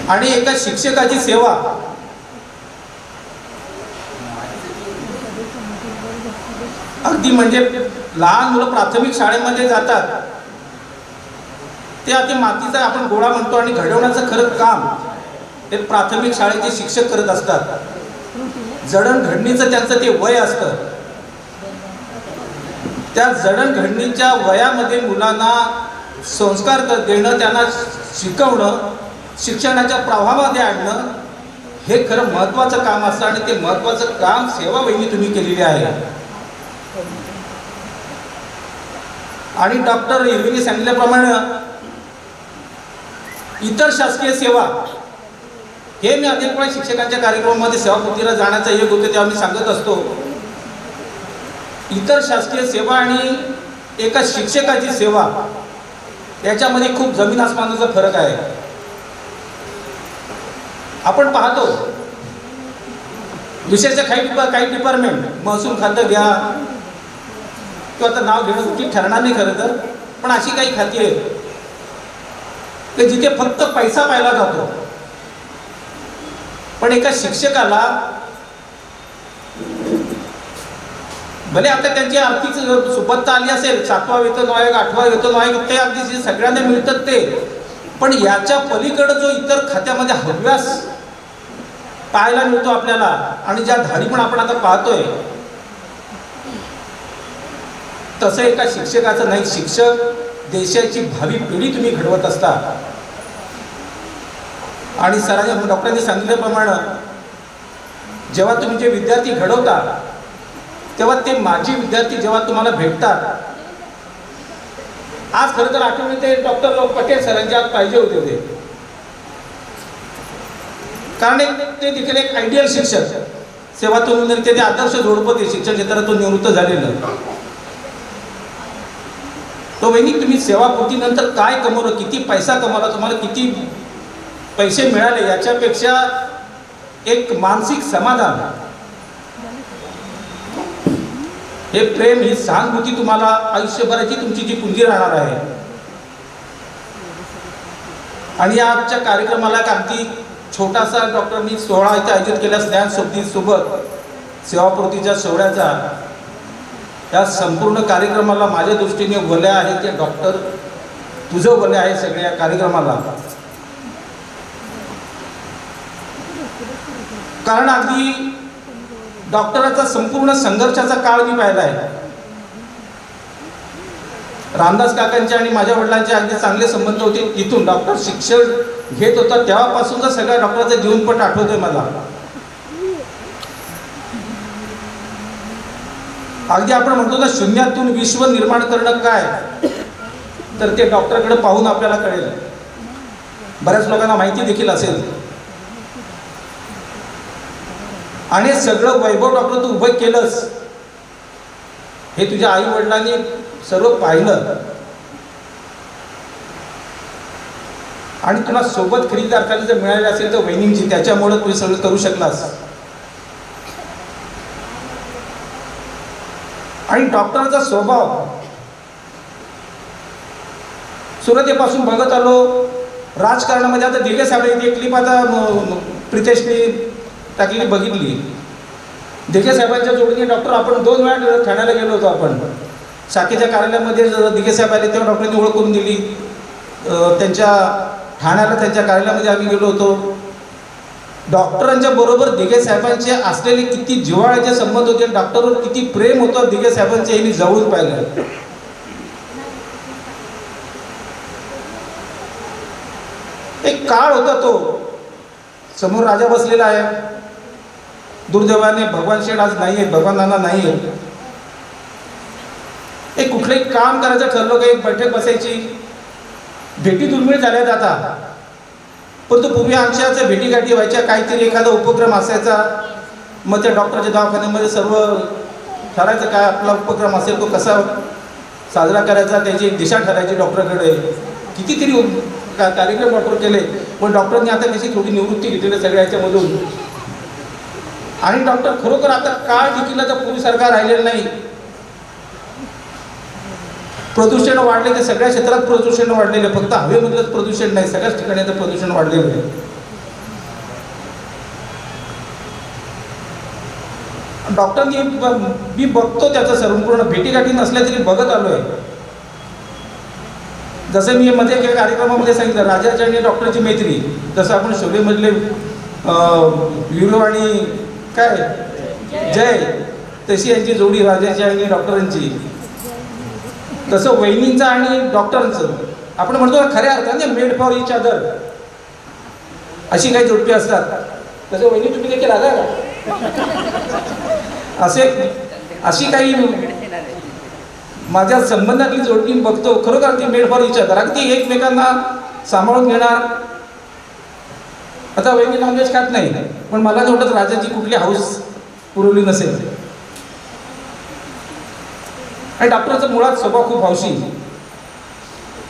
आणि एका शिक्षकाची सेवा अगदी म्हणजे लहान मुलं प्राथमिक शाळेमध्ये जातात ते अगदी मातीचा आपण गोळा म्हणतो आणि घडवण्याचं खरं काम ते प्राथमिक शाळेचे शिक्षक करत असतात. जडणघडणीचं त्यांचं ते वय असतं. त्या जडणघडणीच्या वयामध्ये मुलांना संस्कार देणं, त्यांना शिकवणं, शिक्षणाच्या प्रवाहामध्ये आणणं हे खरं महत्त्वाचं काम असतं. आणि ते महत्त्वाचं काम सेवा वहिनी तुम्ही केलेली आहे. आणि डॉक्टर इरविनने सांगितल्याप्रमाणे इतर शासकीय सेवा हे मी अनेक वेळा शिक्षकांच्या कार्यक्रमामध्ये सेवापूर्तीला जाण्याचा योग होते तेव्हा मी सांगत असतो. इतर शासकीय सेवा आणि एका शिक्षकाची सेवा याच्यामध्ये खूप जमीन आसमानाचा फरक आहे. आपण पाहतो विशेषतः काही डिपार्टमेंट, महसूल खातं घ्या किंवा आता नाव घेणं उचित ठरणार नाही खरं तर, पण अशी काही खाती आहेत की जिथे फक्त पैसा पाहिला जातो, पण एका शिक्षकाला भले आता त्यांची आर्थिक सुबत्ता आली असेल, 7वा वेतन आयोग 8वा वेतन आयोग ते अगदी सगळ्यांना मिळतात ते, पण याच्या पलीकडे जो इतर खात्यामध्ये हव्यास पाहायला मिळतो आपल्याला आणि ज्या धाडी पण आपण आता पाहतोय, तसं एका शिक्षकाचं नाही. शिक्षक देशाची भावी पिढी तुम्ही घडवत असता. आणि सरांनी डॉक्टरांनी सांगितल्याप्रमाणे जेव्हा तुम्ही जे विद्यार्थी घडवता तेव्हा ते माजी विद्यार्थी जेव्हा तुम्हाला भेटतात, आज खरं तर आठवणी ते डॉक्टर पटेल सरांचे आज पाहिजे होते ते, कारण ते देखील एक आयडियल शिक्षक, सेवातून ते आदर्श जोडपं ते शिक्षण क्षेत्रातून निवृत्त झालेलं. तो वहिनी तुम्ही सेवापूर्तीनंतर काय कमवलं, किती पैसा कमवला, तुम्हाला किती पैसे मिळाले, याच्यापेक्षा एक मानसिक समाधान, हे प्रेम, ही सहानुभूती तुम्हाला आयुष्यभराची तुमची जी पुंजी राहणार आहे. आणि या आजच्या कार्यक्रमाला एक अगदी छोटासा डॉक्टरांनी सोहळा इथे आयोजित केला ज्ञान सोबत सेवापूर्तीच्या सोहळ्याचा. या संपूर्ण कार्यक्रमाला माझ्या दृष्टीने वल्या आहे ते डॉक्टर, तुझं वल्या आहे सगळ्या कार्यक्रमाला. कारण अगदी डॉक्टरांचा संपूर्ण संघर्षाचा काळ मी पाहिला आहे. रामदास काकांचे आणि माझ्या वडिलांचे अगदी चांगले संबंध होते. तिथून डॉक्टर शिक्षण घेत होता तेव्हापासूनच सगळ्या डॉक्टरांचा जीवनपट आठवतोय मला. अगदी आपण म्हणतो ना, शून्यातून विश्व निर्माण करणं काय, तर ते डॉक्टरकडे पाहून आपल्याला कळेल. बऱ्याच लोकांना माहिती देखील असेल. आणि सगळं वैभव डॉक्टर तू उभं केलंस, हे तुझ्या आई वडिलांनी सर्व पाहिलं आणि तुला सोबत खरेदीदार जर मिळाले असेल तर वहिनींची, त्याच्यामुळे तू सगळं करू शकलास. आणि डॉक्टरांचा स्वभाव सुरुवातीपासून बघत आलो. राजकारणामध्ये आता दिघे साहेब एक क्लिप आता प्रितेशने टाकलेली बघितली. दिघे साहेबांच्या जोडीने डॉक्टर आपण 2 वेळा ठाण्याला गेलो होतो. आपण शाखेच्या कार्यालयामध्ये दिघे साहेब आले तेव्हा डॉक्टरांनी ओळख करून दिली. त्यांच्या ठाण्याला त्यांच्या कार्यालयामध्ये आम्ही गेलो होतो. डॉक्टरांच्या बरोबर दिघे साहेबांचे असलेले किती जिव्हाळ्याचे संबंध होते, डॉक्टरवर किती प्रेम होतं दिघे साहेबांचे, हे मी जवळून पाहिलं. एक काळ होता तो, समोर राजा बसलेला आहे, दुर्दैवाने भगवान शेठ आज नाही आहेत, भगवान नाना नाही आहेत. एक कुठलंही काम करायचं ठरलं का एक बैठक बसायची. भेटी दुर्मिळ झाल्या जाता, परंतु पूर्वी आमच्या भेटीगाठी व्हायच्या, काहीतरी एखादा उपक्रम असायचा. मग त्या डॉक्टरच्या दवाखान्यामध्ये सर्व ठरायचं काय आपला उपक्रम असेल तो कसा साजरा करायचा, त्याची एक दिशा ठरायची डॉक्टरकडे. कितीतरी कार्यक्रम डॉक्टर केले, पण डॉक्टरनी आता त्याची थोडी निवृत्ती घेतली सगळ्या याच्यामधून. आणि डॉक्टर खरोखर आता काळ देखील आता पूर्वीसारखा राहिलेला नाही. प्रदूषण वाढले, तर सगळ्या क्षेत्रात प्रदूषण वाढलेलं, फक्त हवेमधलंच प्रदूषण नाही, सगळ्याच ठिकाणी आता प्रदूषण वाढलेलं आहे. डॉक्टरनी मी बघतो त्याचं संपूर्ण भेटीगाठी नसल्या तरी बघत आलोय. जसं मी मध्ये एका कार्यक्रमामध्ये सांगितलं, राजाची आणि डॉक्टरची मैत्री, जसं आपण शोभेमधले विरो आणि काय जय, तशी यांची जोडी राजाची आणि डॉक्टरांची. तसं वहिनींचं आणि डॉक्टरांचं आपण म्हणतो खऱ्या अर्थाने मेड फॉर इच अदर अशी काही जोडपी असतात. तसं वहिनी तुम्ही देखील आला अशी काही माझ्या संबंधातली जोडपी बघतो, खरोखर ती मेड फॉर इच अदर, अगदी एकमेकांना सांभाळून घेणार. आता वहिनी नॉनव्हेज खात नाही, पण मला नाही वाटत राजाची कुठली हाऊस पुरवली नसेल. आणि डॉक्टरचा मुळात स्वभाव खूप हौशी.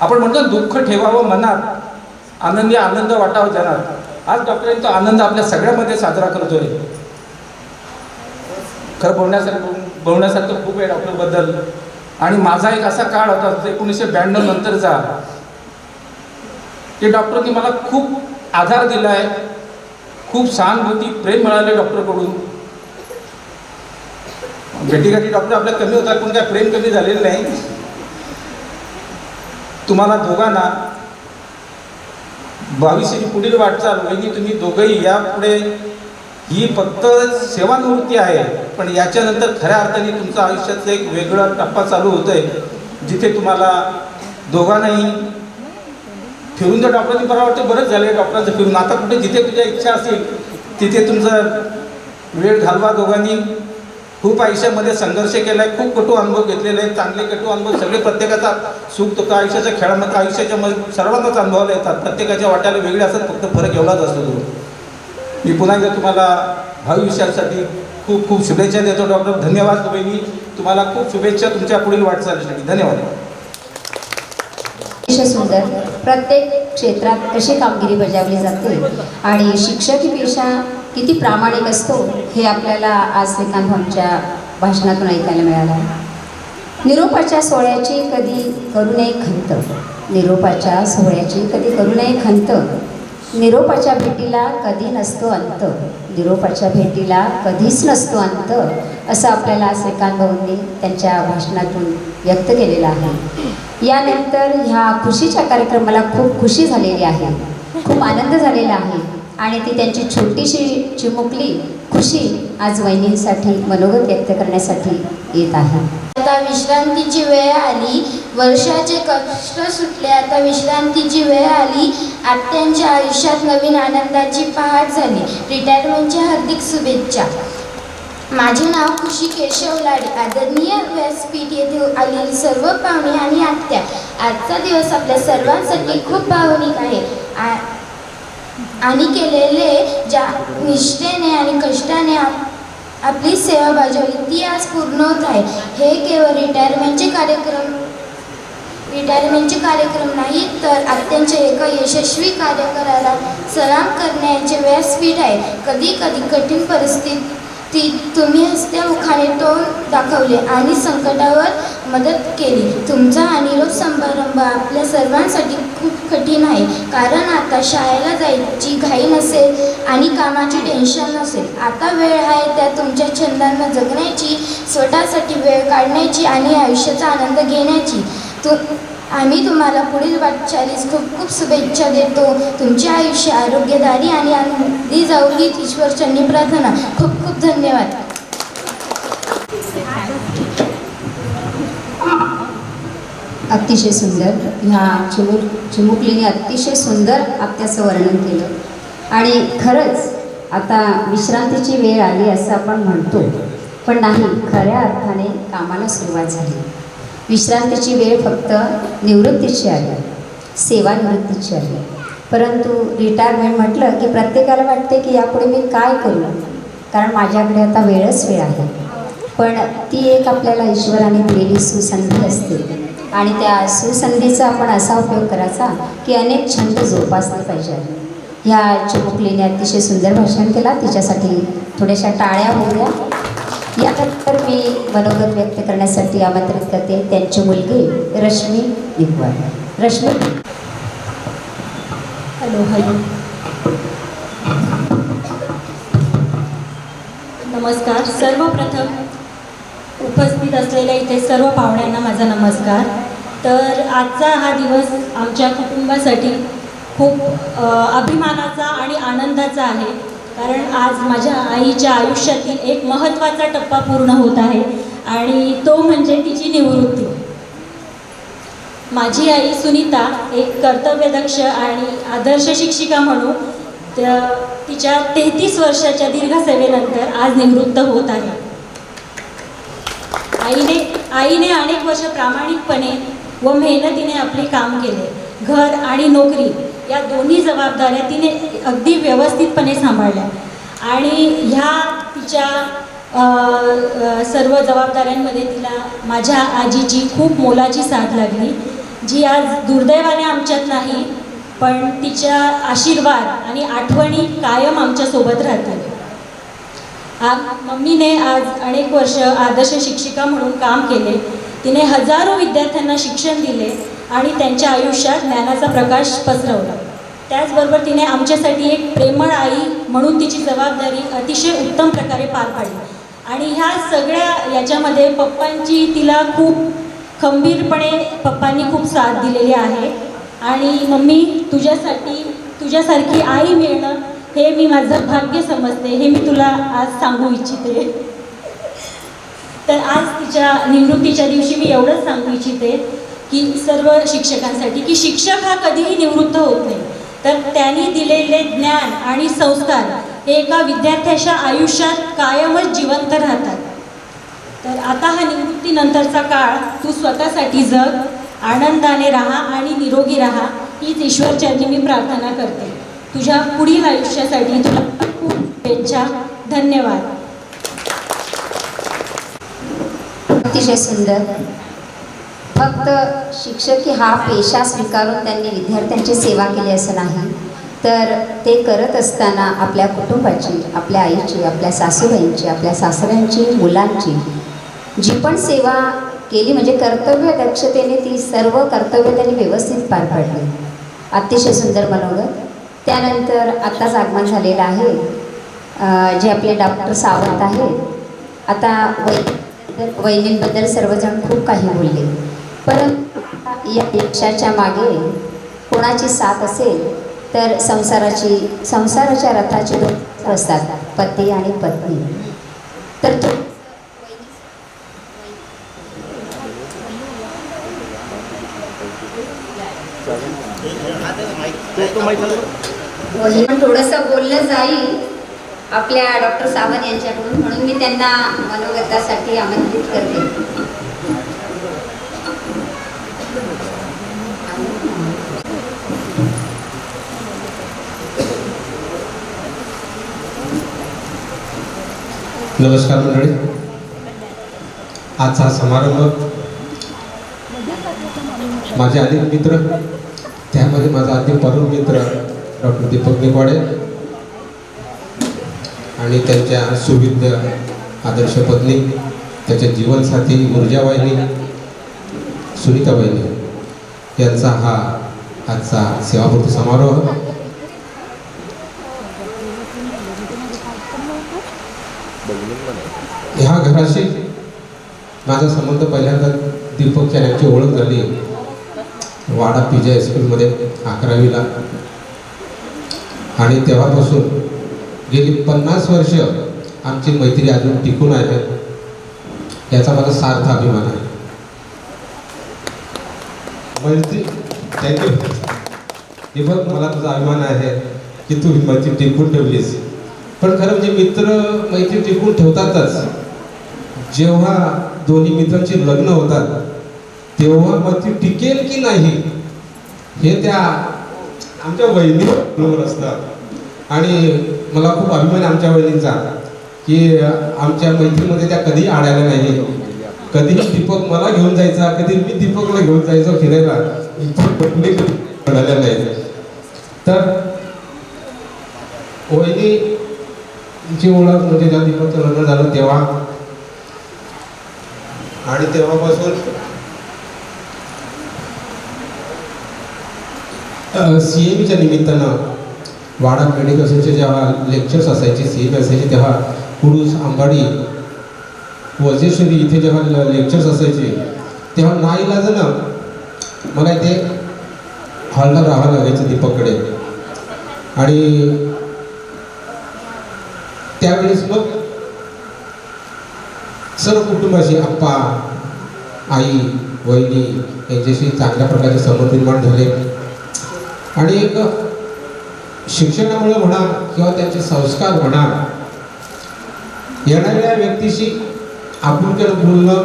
आपण म्हणतो दुःख ठेवावं मनात, आनंदी आनंद वाटावा जनात. आज डॉक्टरांनी तो आनंद आपल्या सगळ्यामध्ये साजरा करतोय. खरं बोलण्यासारखं खूप आहे डॉक्टरबद्दल. आणि माझा एक असा काळ होता 1992 नंतरचा, की डॉक्टरनी मला खूप आधार दिला आहे, खूप सहानुभूती प्रेम मिळाले डॉक्टरकडून. भेटीगाठी डॉक्टर आपल्या कमी होतात, पण काय प्रेम कमी झालेलं नाही. तुम्हाला दोघांना भविष्याची पुढील वाटचाल वहिनी तुम्ही दोघंही यापुढे ही फक्त सेवानिवृत्ती आहे, पण याच्यानंतर खऱ्या अर्थाने तुमचं आयुष्याचं एक वेगळा टप्पा चालू होतोय, जिथे तुम्हाला दोघांनाही फिरून. तर डॉक्टरांनी मला वाटतं बरंच झालं डॉक्टरांचं फिरून. आता कुठे जिथे तुझ्या इच्छा असेल तिथे तुमचं वेळ घालवा. दोघांनी खूप आयुष्यामध्ये संघर्ष केला आहे, खूप कटू अनुभव घेतलेले आहेत, चांगले कटू अनुभव सगळे. प्रत्येकाचा सुख दुःख आयुष्याच्या खेळामध्ये आयुष्याच्या सर्वांनाच अनुभवाला येतात. प्रत्येकाच्या वाट्याला वेगळे असतात, फक्त फरक एवढाच असतो तो. मी पुन्हा एकदा तुम्हाला भावी विषयासाठी खूप खूप शुभेच्छा देतो डॉक्टर. धन्यवाद बहिणी, तुम्हाला खूप शुभेच्छा तुमच्या पुढील वाटचालीसाठी. धन्यवाद. अतिशय सुंदर. प्रत्येक क्षेत्रात कशी कामगिरी बजावली जाते आणि शिक्षकी पेशा किती प्रामाणिक असतो हे आपल्याला आज श्रीकांत भाऊंच्या भाषणातून ऐकायला मिळालं. निरोपाच्या सोहळ्याची कधी करू नये खंत, निरोपाच्या सोहळ्याची कधी करू नये खंत, निरोपाच्या भेटीला कधी नसतो अंत, निरोपाच्या भेटीला कधीच नसतो अंत, असं आपल्याला श्रीकांत भाऊंनी त्यांच्या भाषणातून व्यक्त केलेलं आहे. यानंतर ह्या खुशीच्या कार्यक्रमाला खूप खुशी झालेली आहे, खूप आनंद झालेला आहे आणि ती त्यांची छोटीशी चिमुकली खुशी आज वहिनींसाठी मनोगत व्यक्त करण्यासाठी येत आहे. आता विश्रांतीची वेळ आली, वर्षाचे कष्ट सुटले, आता विश्रांतीची वेळ आली, आत्यांच्या आयुष्यात नवीन आनंदाची पहाट झाली. रिटायरमेंटच्या हार्दिक शुभेच्छा. माझे नाव खुशी केशव लाडे. आदरणीय व्यासपीठ येथे आलेली सर्व पाहुणे आणि आत्या, आजचा दिवस आपल्या सर्वांसाठी खूप भावनिक आहे आणि केलेले ज्या निष्ठेने आणि कष्टाने आपली सेवा बजावली ती आज पूर्ण होत आहे. हे केवळ रिटायरमेंटचे कार्यक्रम नाही, तर आत्यांच्या एका यशस्वी कार्यकाराला सलाम करण्याचे व्यासपीठ आहे. कधी कधी कठीण परिस्थितीत तुम्ही हसत्या मुखाने तोंड दाखवले आणि संकटावर मदत केली. तुमचा अनिरोध समारंभ आपल्या सर्वांसाठी खूप कठीण आहे, कारण आता शाळेला जायची घाई नसेल आणि कामाची टेन्शन नसेल. आता वेळ आहे त्या तुमच्या छंदांना जगण्याची, स्वतःसाठी वेळ काढण्याची आणि आयुष्याचा आनंद घेण्याची. आम्ही तुम्हाला पुढील वाटचालीस खूप खूप शुभेच्छा देतो. तुमचे आयुष्य आरोग्यदायी आणि आनंदी जाऊ हीच ईश्वरचरणी प्रार्थना. खूप खूप धन्यवाद. अतिशय सुंदर. ह्या चिमुकलीने अतिशय सुंदर आत्याचं वर्णन केलं आणि खरंच आता विश्रांतीची वेळ आली असं आपण म्हणतो, पण नाही, खऱ्या अर्थाने कामाला सुरुवात झाली. विश्रांतीची वेळ फक्त निवृत्तीची आहे, सेवानिवृत्तीची आहे. परंतु रिटायरमेंट म्हटलं की प्रत्येकाला वाटते की यापुढे मी काय करू, कारण माझ्याकडे आता वेळच वेळ आहे. पण ती एक आपल्याला ईश्वराने दिलेली सुसंधी असते आणि त्या सुसंधीचा आपण असा उपयोग करायचा की अनेक छंद जोपासले पाहिजे. ह्या चिमुकलीने अतिशय सुंदर भाषण केला, तिच्यासाठी थोड्याशा टाळ्या होऊया. यानंतर मी मनोगत व्यक्त करण्यासाठी आमंत्रित करते त्यांची मुलगी रश्मी निगवाड. रश्मी. हॅलो. नमस्कार. सर्वप्रथम उपस्थित असलेल्या इथे सर्व पाहुण्यांना माझा नमस्कार. तर आजचा हा दिवस आमच्या कुटुंबासाठी खूप अभिमानाचा आणि आनंदाचा आहे, कारण आज माझ्या आईच्या आयुष्यातील एक महत्त्वाचा टप्पा पूर्ण होत आहे आणि तो म्हणजे तिची निवृत्ती. माझी आई सुनीता एक कर्तव्यदक्ष आणि आदर्श शिक्षिका म्हणून तिच्या 33 वर्षाच्या दीर्घ सेवेनंतर आज निवृत्त होत आहे. आईने अनेक वर्ष प्रामाणिकपणे व मेहनतीने आपले काम केले. घर आणि नोकरी या दोन्ही जबाबदाऱ्या तिने अगदी व्यवस्थितपणे सांभाळल्या आणि ह्या तिच्या सर्व जबाबदाऱ्यांमध्ये तिला माझ्या आजीची खूप मोलाची साथ लागली, जी आज दुर्दैवाने आमच्यात नाही, पण तिच्या आशीर्वाद आणि आठवणी कायम आमच्यासोबत राहतील. मम्मीने आज अनेक वर्ष आदर्श शिक्षिका म्हणून काम केले. तिने हजारो विद्यार्थ्यांना शिक्षण दिले आणि त्यांच्या आयुष्यात ज्ञानाचा प्रकाश पसरवला. त्याचबरोबर तिने आमच्यासाठी एक प्रेमळ आई म्हणून तिची जबाबदारी अतिशय उत्तम प्रकारे पार पाडली. आणि ह्या सगळ्या याच्यामध्ये पप्पांची तिला खूप खंबीरपणे पप्पांनी खूप साथ दिलेली आहे. आणि मम्मी, तुझ्यासारखी आई मिळणं हे मी माझं भाग्य समजते, हे मी तुला आज सांगू इच्छिते. तर आज तिच्या निवृत्तीच्या दिवशी मी एवढंच सांगू इच्छिते की सर्व शिक्षकांसाठी की शिक्षक हा कधीही निवृत्त होत नाही, तर त्यांनी दिलेले ज्ञान आणि संस्कार हे एका विद्यार्थ्याच्या आयुष्यात कायमच जिवंत राहतात. तर आता हा निवृत्तीनंतरचा काळ तू स्वतःसाठी जग, आनंदाने राहा आणि निरोगी राहा, हीच ईश्वरचरणी मी प्रार्थना करते. तुझ्या पुढील आयुष्यासाठी तुला खूप शुभेच्छा. धन्यवाद. अतिशय सुंदर. फक्त शिक्षकी हा पेशा स्वीकारून त्यांनी विद्यार्थ्यांची सेवा केली असं नाही, तर ते करत असताना आपल्या कुटुंबाची, आपल्या आईची, आपल्या सासूबाईंची, आपल्या सासऱ्यांची, मुलांची जी पण सेवा केली, म्हणजे कर्तव्य दक्षतेने ती सर्व कर्तव्य त्यांनी व्यवस्थित पार पाडली. अतिशय सुंदर मनोगत. त्यानंतर आत्ताच आगमन झालेलं आहे जे आपले डॉक्टर सावंत आहेत. आता वैनींबद्दल सर्वजण खूप काही बोलले, परंतु या यशाच्या मागे कोणाची साथ असेल तर संसाराच्या रथाचे दोन असतात, पती आणि पत्नी. तर पण थोडंसं बोललं जाईल आपल्या डॉक्टर सावंत यांच्याकडून, म्हणून मी त्यांना मनोगतासाठी आमंत्रित करते. नमस्कार मंडळी. आजचा समारंभ माझे अनेक मित्र, त्यामध्ये माझा अति परम मित्र डॉक्टर दीपक निकवाडे आणि त्यांच्या सुविद्य आदर्श पत्नी, त्याच्या जीवनसाथी ऊर्जावाहिनी सुनीताबाईंनी यांचा हा आजचा सेवापूर्ती समारोह. ह्या घराशी माझा संबंध पहिल्यांदा दीपक यांची ओळख झाली वाडा PJ हायस्कूलमध्ये 11वीला, आणि तेव्हापासून गेली 50 वर्ष आमची मैत्री अजून टिकून आहे, याचा मला सार्थ अभिमान आहे. मैत्री, थँक्यू दीपक, मला तुझा अभिमान आहे की तू ही मैत्री टिकून ठेवलीस. पण खरं म्हणजे मित्र मैत्री टिकून ठेवतातच. जेव्हा दोन्ही मित्रांची लग्न होतात तेव्हा मग ती टिकेल की नाही हे त्या आमच्या वहिनीवर असतात. आणि मला खूप अभिमान आहे आमच्या वहिनींचा की आमच्या मैत्रीमध्ये त्या कधीही आडायला नाही. कधीही दीपक मला घेऊन जायचा, कधी मी दीपकला घेऊन जायचो फिरायला, म्हणाल्या नाही. तर वहिनीची ओळख म्हणजे जेव्हा दीपकचं लग्न झालं तेव्हा, आणि तेव्हापासून CMEच्या निमित्तानं वाडा मेडिकलचे जेव्हा लेक्चर्स असायचे, CME असायचे, तेव्हा कुडूस, आंबाडी, वजेश्वरी इथे जेव्हा लेक्चर्स असायचे तेव्हा नाईलाजानं मला इथे हॉलला राहावं लागायचं दीपककडे. आणि त्यावेळेस मग सर्व कुटुंबाशी, आप्पा, आई, वहिनी यांच्याशी चांगल्या प्रकारचे संबंध निर्माण झाले. आणि एक शिक्षणामुळे म्हणा किंवा त्यांचे संस्कार म्हणा, येणाऱ्या व्यक्तीशी आपुलकीनं बोलणं,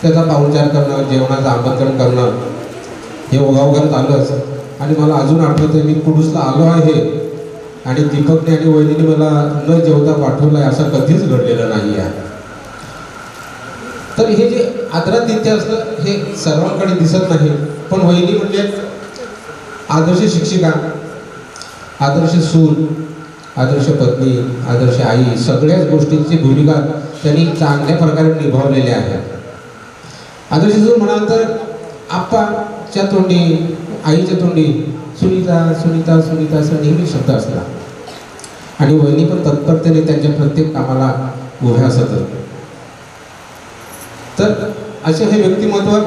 त्याचा पाहुणचार करणं, जेवणाचं आमंत्रण करणं हे ओघाओघात आलंच. आणि मला अजून आठवतं, मी कुडूसला आलो आहे आणि दीपकने आणि वहिनीने मला न जेवता पाठवलं आहे असं कधीच घडलेलं नाही. हे जे आदरातिथ्य असतं हे सर्वांकडे दिसत नाही, पण वहिनी म्हणजे आदर्श शिक्षिका, आदर्श सून, आदर्श पत्नी, आदर्श आई, सगळ्याच गोष्टींची भूमिका त्यांनी चांगल्या प्रकारे निभावलेली आहे. आदर्श सून म्हणाल तर आप्पाच्या तोंडी, आईच्या तोंडी सुनीता सुनीता सुनीता असा नेहमी शब्द असला आणि वहिनी पण तत्परतेने त्यांच्या प्रत्येक कामाला उभ्या असत. तर असे हे व्यक्तिमत्व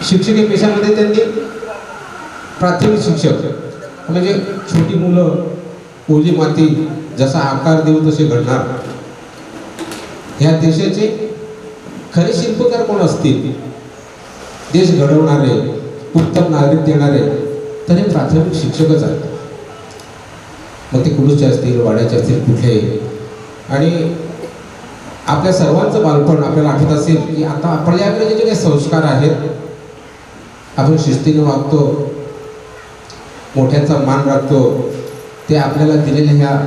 शिक्षकी पेशामध्ये त्यांनी प्राथमिक शिक्षक म्हणजे छोटी मुलं ओली माती जसा आकार देऊ तसे घडणार, ह्या देशाचे खरे शिल्पकार कोण असतील, देश घडवणारे, उत्तम नागरिक देणारे, तर हे प्राथमिक शिक्षकच आहेत. मग ते कुडूसचे असतील, वाड्याचे असतील, कुठले. आणि आपल्या सर्वांचं बालपण आपल्याला आठवत असेल की आता आपल्याकडे जे काही संस्कार आहेत, आपण शिस्तीने वागतो, मोठ्यांचा मान राखतो, ते आपल्याला दिलेल्या ह्या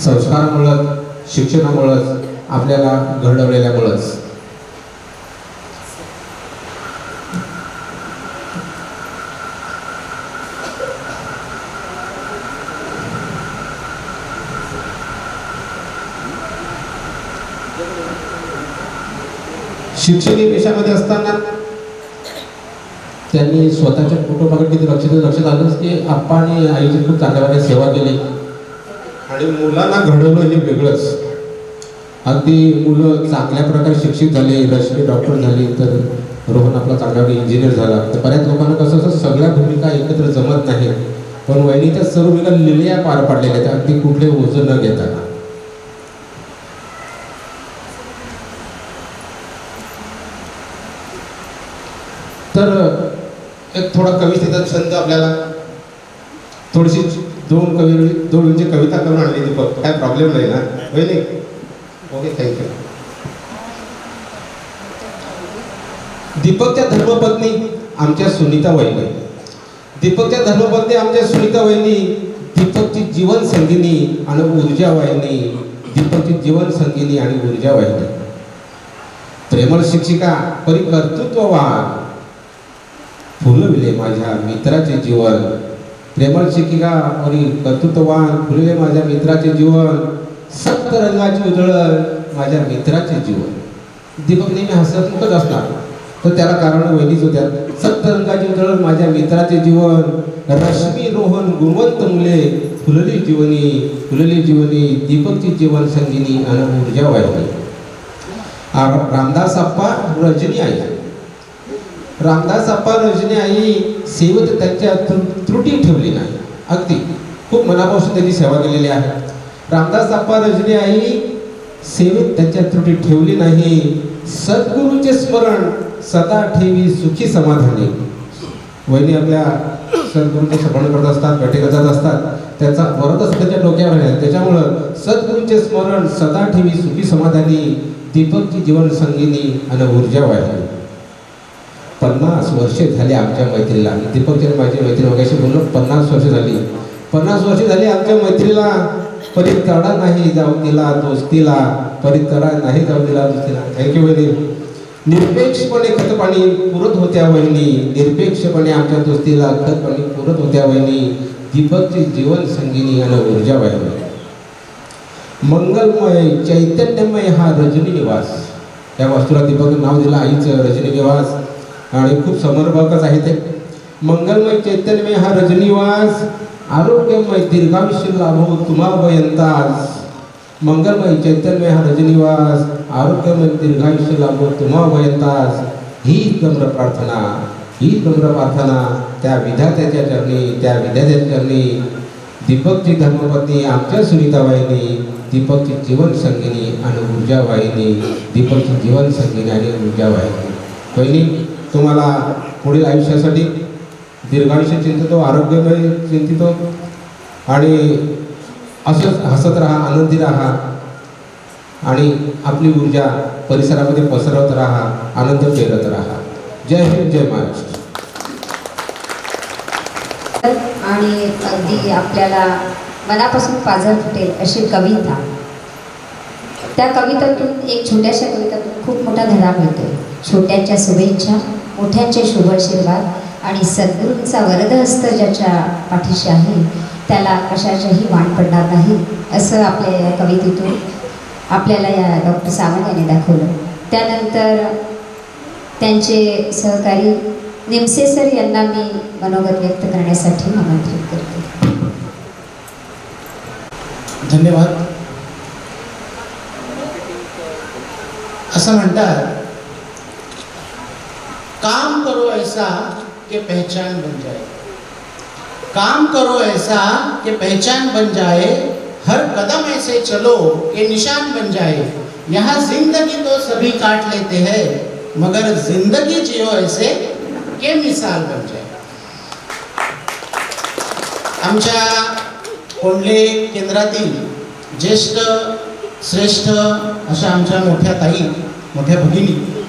संस्कारामुळं, शिक्षणामुळंच, आपल्याला घडवलेल्यामुळंच. शिक्षकी पेशामध्ये असताना त्यांनी स्वतःच्या कुटुंबाकडे किती लक्षात आलंच की आप्पा आणि आईची खूप चांगल्या प्रकारे सेवा केली आणि मुलांना घडवलं हे वेगळंच. अगदी मुलं चांगल्या प्रकारे शिक्षित झाले, रश्मी डॉक्टर झाली, तर रोहन आपला चांगला इंजिनियर झाला. तर बऱ्याच लोकांना कसं असं सगळ्या भूमिका एकत्र जमत नाही, पण वहिनीच्या सर्व भूमिका लिहिल्या पार पाडलेल्या आहेत, अगदी कुठले ओझं न घेता. तर एक थोडा कवितेचा छंद आपल्याला, थोडीशी दोन कविता करून आणली दीपक, काय प्रॉब्लेम नाही ना वहिनी? Okay, thank you. दीपकच्या धर्मपत्नी आमच्या सुनीता वहिनी, दीपकच्या धर्मपत्नी आमच्या सुनीता वहिनी, दीपकची जीवन संगिनी आणि ऊर्जा वाहिनी, दीपकची जीवन संगिनी आणि ऊर्जा वाहिनी. प्रेमळ शिक्षिका परिकर्तृत्ववान फुलविले माझ्या मित्राचे जीवन, प्रेमळ शिक्षिका परिकर्तृत्ववान फुलविले माझ्या मित्राचे जीवन, सप्त रंगाची उजळण माझ्या मित्राचे जीवन. दीपक नेहमी हसतमुखच असणार, तर त्याला कारण वहिनीच होत्या. सप्त रंगाची उजळण माझ्या मित्राचे जीवन, रश्मी रोहन गुणवंत मुले फुलली जीवनी, दीपकची जीवन संगिनी आणि ऊर्जा वाहिनी. रामदास अप्पा रजनी आई, रामदास अप्पा रजनी आई सेवेत त्यांच्या त्रुटी ठेवली नाही, अगदी खूप मनापासून त्यांनी सेवा केलेली आहे. रामदास अप्पा रजनी आई सेवेत त्यांच्या त्रुटी ठेवली नाही, सद्गुरूचे स्मरण सदा ठेवी सुखी समाधानी. वहिनी आपल्या सद्गुरूचे स्मरण करत असतात, भेटे जात असतात, त्याचा वरदच त्यांच्या डोक्यावर आहे. त्याच्यामुळं सद्गुरूचे स्मरण सदा ठेवी सुखी समाधानी, दीपकची जीवन संगिनी आणि ऊर्जा वाहिनी. 50 वर्षे झाली आमच्या मैत्रीला. दीपकची माझी मैत्री वगैरे बोललो 50 वर्ष झाली. 50 वर्ष झाली आमच्या मैत्रीला, परितडा नाही जाऊ दिला दोस्तीला, परितडा नाही जाऊ दिला दोस्तीला. थँक्यू वहिनी. निरपेक्षपणे खतपाणी पुरत होत्या वहिनी, निरपेक्षपणे आमच्या दोस्तीला खतपाणी पुरत होत्या वहिनी, दीपकची जीवन संगिनी आणि ऊर्जा वाहिनी. मंगलमय चैतन्यमय हा रजनी निवास, त्या वास्तूला दीपक नाव दिलं आईचं, रजनी निवास, आणि खूप समर्पकच आहे ते. मंगलमय चैतन्यमय हा रजनीवास, आरोग्यमय दीर्घायुष्य लाभो तुम्हा वयंतास. मंगलमय चैतन्यमय हा रजनीवास, आरोग्यमय दीर्घायुष्य लाभो तुम्हा वयंतास. ही नम्र प्रार्थना, ही नम्र प्रार्थना त्या विधात्याच्या चरणी, दीपकची धर्मपत्नी आमच्या सुनीता वाहिनी, दीपकची जीवन संगिनी आणि ऊर्जा वाहिनी, दीपकची जीवन संगिनी आणि ऊर्जा वाहिनी. वहिनी, तुम्हाला पुढील आयुष्यासाठी दीर्घायुष्य चिंतितो, आरोग्यमय चिंतितो, आणि असंच हसत राहा, आनंदी राहा, आणि आपली ऊर्जा परिसरामध्ये पसरवत राहा, आनंद पेरत राहा. जय हिंद, जय महाराष्ट्र. आणि अगदी आपल्याला मनापासून पाझर फुटेल अशी कविता त्या कवितातून, एक छोट्याशा कवितातून खूप मोठा धडा मिळतोय. छोट्याच्या शुभेच्छा, मोठ्यांचे शुभ आशीर्वाद आणि सद्गुरूंचा वरदहस्त ज्याच्या पाठीशी आहे त्याला कशाच्याही वाण पडणार नाही, असं आपल्या या कवितेतून आपल्याला या डॉक्टर सावंत यांनी दाखवलं. त्यानंतर त्यांचे सहकारी निमसे सर यांना मी मनोगत व्यक्त करण्यासाठी आमंत्रित करते. धन्यवाद. असं म्हणतात, काम करो ऐसा कि पहचान बन जाए, काम करो ऐसा कि पहचान बन जाए, हर कदम ऐसे चलो कि निशान बन जाए. यहाँ जिंदगी तो सभी काट लेते हैं, मगर जिंदगी जियो ऐसे कि मिसाल बन जाए. आमच्या कोंडले केंद्रातील ज्येष्ठ श्रेष्ठ अशा आमच्या मोठ्या ताई, मोठ्या भगिनी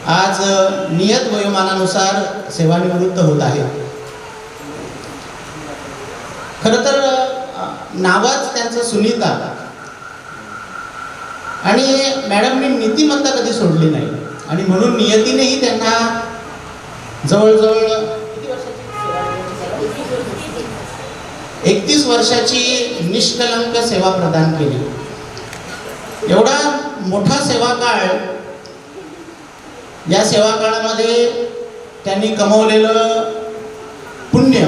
आज नियत वयोमानानुसार सेवानिवृत्त होत आहेत. खरं तर नावच त्यांचं सुनीता, आणि मॅडमनी नीतिमत्ता कधी सोडली नाही, आणि म्हणून नियतीनेही त्यांना जवळजवळ 31 वर्षाची निष्कलंक सेवा प्रदान केली. एवढा मोठा सेवा काळ, या सेवा काळामध्ये त्यांनी कमवलेलं पुण्य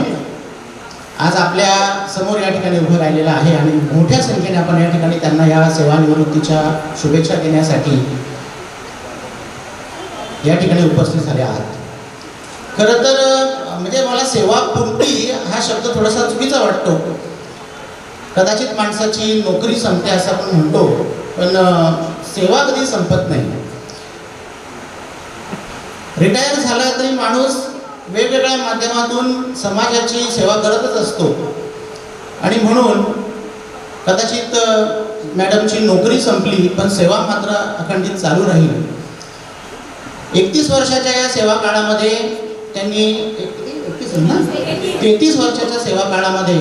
आज आपल्या समोर या ठिकाणी उभं राहिलेलं आहे, आणि मोठ्या संख्येने आपण या ठिकाणी त्यांना या सेवानिवृत्तीच्या शुभेच्छा देण्यासाठी या ठिकाणी उपस्थित झाले आहात. खरं तर म्हणजे मला सेवापूर्ती हा शब्द थोडासा चुकीचा वाटतो. कदाचित माणसाची नोकरी संपते असं आपण म्हणतो, पण सेवा कधी संपत नाही. रिटायर झाला तरी माणूस वेगवेगळ्या माध्यमातून समाजाची सेवा करतच असतो, आणि म्हणून कदाचित मॅडमची नोकरी संपली पण सेवा मात्र अखंडित चालू राहील. 31 वर्षाच्या या सेवा काळामध्ये त्यांनी 33 वर्षाच्या सेवा काळामध्ये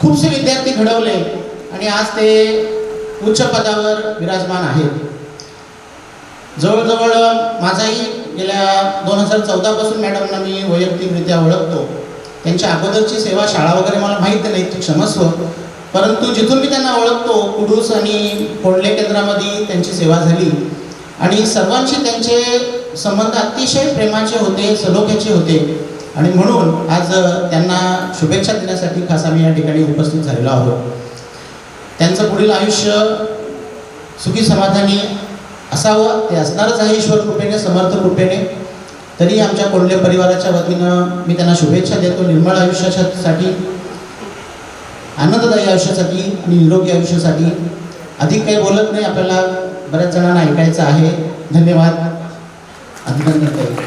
खूपसे विद्यार्थी घडवले, आणि आज ते उच्च पदावर विराजमान आहेत. जवळजवळ माझाही गेल्या 2014 पासून मॅडमना मी वैयक्तिकरित्या ओळखतो. त्यांच्या अगोदरची सेवा शाळा वगैरे मला माहीत नाही, क्षमस्व, परंतु जिथून मी त्यांना ओळखतो कुडूस आणि कोंडले केंद्रामध्ये त्यांची सेवा झाली, आणि सर्वांशी त्यांचे संबंध अतिशय प्रेमाचे होते, सलोख्याचे होते, आणि म्हणून आज त्यांना शुभेच्छा देण्यासाठी खास आम्ही या ठिकाणी उपस्थित झालेलो आहोत. त्यांचं पुढील आयुष्य सुखी समाधानी असावं, ते असणारच आहे ईश्वर कृपेने, समर्थ कृपेने. तरी आमच्या कोंडले परिवाराच्या वतीनं मी त्यांना शुभेच्छा देतो निर्मळ आयुष्यासाठी, आनंददायी आयुष्यासाठी आणि निरोगी आयुष्यासाठी. अधिक काही बोलत नाही, आपल्याला बऱ्याच जणांना ऐकायचं आहे. धन्यवाद. अभिनंदन करतो.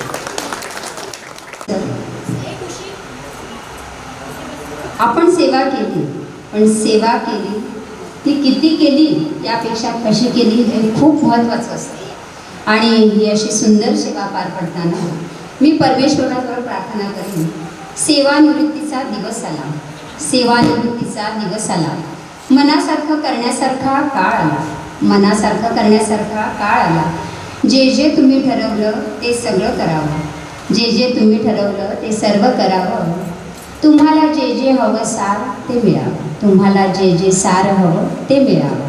आपण सेवा केली, पण सेवा केली ती किती केली यापेक्षा कशी केली हे खूप महत्त्वाचं असतं. आणि ही अशी सुंदर सेवा पार पडताना मी परमेश्वराजवळ प्रार्थना करीन, सेवानिवृत्तीचा दिवस आला, सेवानिवृत्तीचा दिवस आला, मनासारखं करण्यासारखा काळ आला, मनासारखं करण्यासारखा काळ आला. जे जे तुम्ही ठरवलं ते सगळं करावं, जे जे तुम्ही ठरवलं ते सर्व करावं. तुम्हाला जे जे हवं सार ते मिळावं, तुम्हाला जे जे सार हवं ते मिळावं.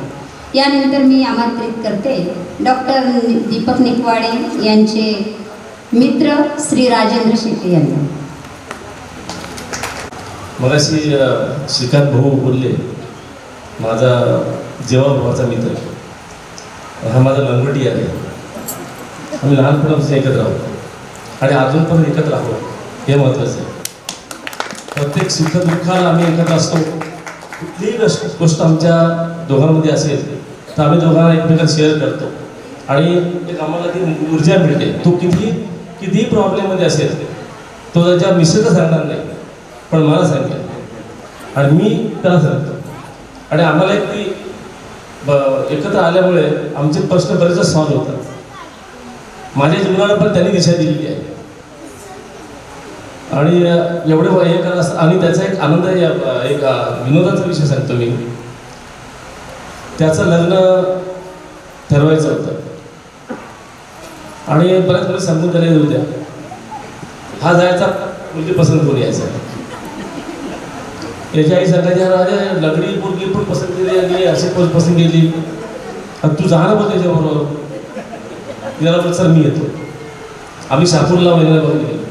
यानंतर मी आमंत्रित करते डॉक्टर दीपक निकवाडे यांचे मित्र श्री राजेंद्र शेट्टे यांना. मगाशी श्रीकांत भाऊ बोलले, माझा जेव्हा मित्र, हा माझा लंगोटी आहे. आम्ही लहानपणापासून एकत्र आहोत आणि अजून पण एकत्र आहोत, हे महत्त्वाचं आहे. प्रत्येक सुखदुःखाला आम्ही एकत्र असतो. कुठलीही गोष्ट आमच्या दोघांमध्ये असेल तर आम्ही दोघांना एकमेकांना शेअर करतो, आणि एक आम्हाला ती ऊर्जा मिळते. तो कितीही प्रॉब्लेममध्ये असेल तो त्याच्या मिसेसला सांगणार नाही, पण मला सांगेल, आणि मी त्याला सांगतो, आणि आम्हाला एक ती एकत्र आल्यामुळे आमचे प्रश्न बरेच सॉल्व्ह होतात. माझ्या जीवनाला पण त्यांनी दिशा दिलेली आहे, आणि एवढे हे करत आणि त्याचा एक आनंद, एक विनोदाचा विषय सांगतो मी. त्याचं लग्न ठरवायचं होतं आणि बऱ्याच वेळेस सांगून त्याला येत होत्या हा जायचा मुलगी पसंत करून यायचा. याची आई सांगायची राजा लग्नी मुलगी पण पसंत केली आणि अशी पण पसंत केली तू जाणं बघ त्याच्याबरोबर. तिला बोल सर मी येतो. आम्ही शहापूरला महिन्याला बघून गेलो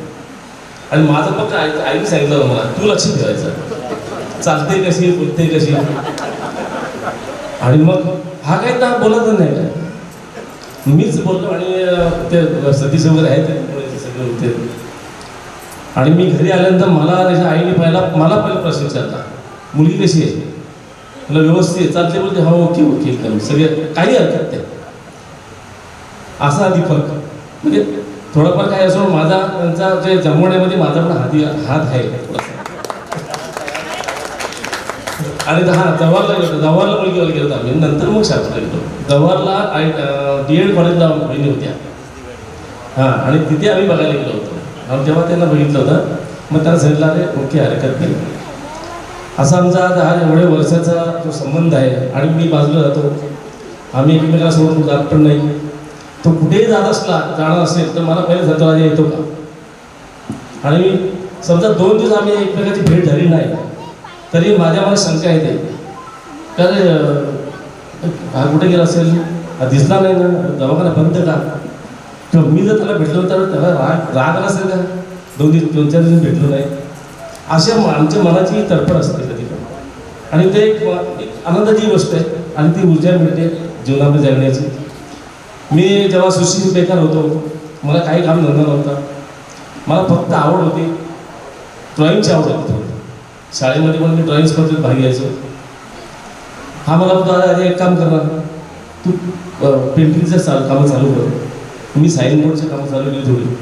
आणि माझं फक्त आईने सांगितलं मला तू लक्ष ठेवायचं चालते कशी बोलते कशी. आणि मग हा काही ना बोलतच नाही काय मीच बोललो आणि ते सतीश वगैरे आहेत ते सगळे होते. आणि मी घरी आल्यानंतर मला त्याच्या आईने मला पहिला प्रश्न विचारला मुलगी कशी आहे मला व्यवस्थित चालते बोलते हो ओके ओके एकदम सगळे काही हरकत नाही. असा दीपक म्हणजे थोडंफार काय असो माझा त्यांचा जे जमवण्यामध्ये माझा पण हात आहे थोडासा. आणि जव्हारला गेलो जव्हारला मुलगी वगैरे गेलो आम्ही नंतर मग शास्त्र गेलो. जव्हारला DED कॉलेजला बहिणी होत्या हां आणि तिथे आम्ही बघायला गेलो होतो. आणि जेव्हा त्यांना बघितलं होतं मग त्यांना सांगितलं अरे ओके हरकत नाही. असा आमचा हा एवढ्या वर्षाचा जो संबंध आहे आणि मी बाजूला जातो आम्ही एकमेकाला सोडून जात पण नाही. तो कुठेही जाणार असेल तर मला पहिले सांगतो राजा येतो का. आणि मी समजा 2 दिवस आम्ही एकमेकाची भेट झाली नाही तरी माझ्या मला शंका येते कारण हा कुठे गेला असेल हा दिसला नाही ना दवाखाना बंद का किंवा मी जर त्याला भेटलो तर त्याला राग आला असेल का 2-4 दिवस भेटलो नाही. अशा आमच्या मनाची तडफड असते कधी पण. आणि ते एक आनंदाची गोष्ट आहे आणि ती ऊर्जा मिळते जीवनामध्ये जगण्याची. मी जेव्हा सुशिक्षित बेकार होतो मला काही काम धंदा नव्हता. मला फक्त आवड होती ड्रॉइंगची आवड होती थोडी. शाळेमध्ये पण मी ड्रॉइंग स्पर्धेत भाग घ्यायचो. हा मला होता अरे एक काम करणार तू पेंटिंगचं कामं चालू कर. मी साईन बोर्डची कामं चालू केली थोडी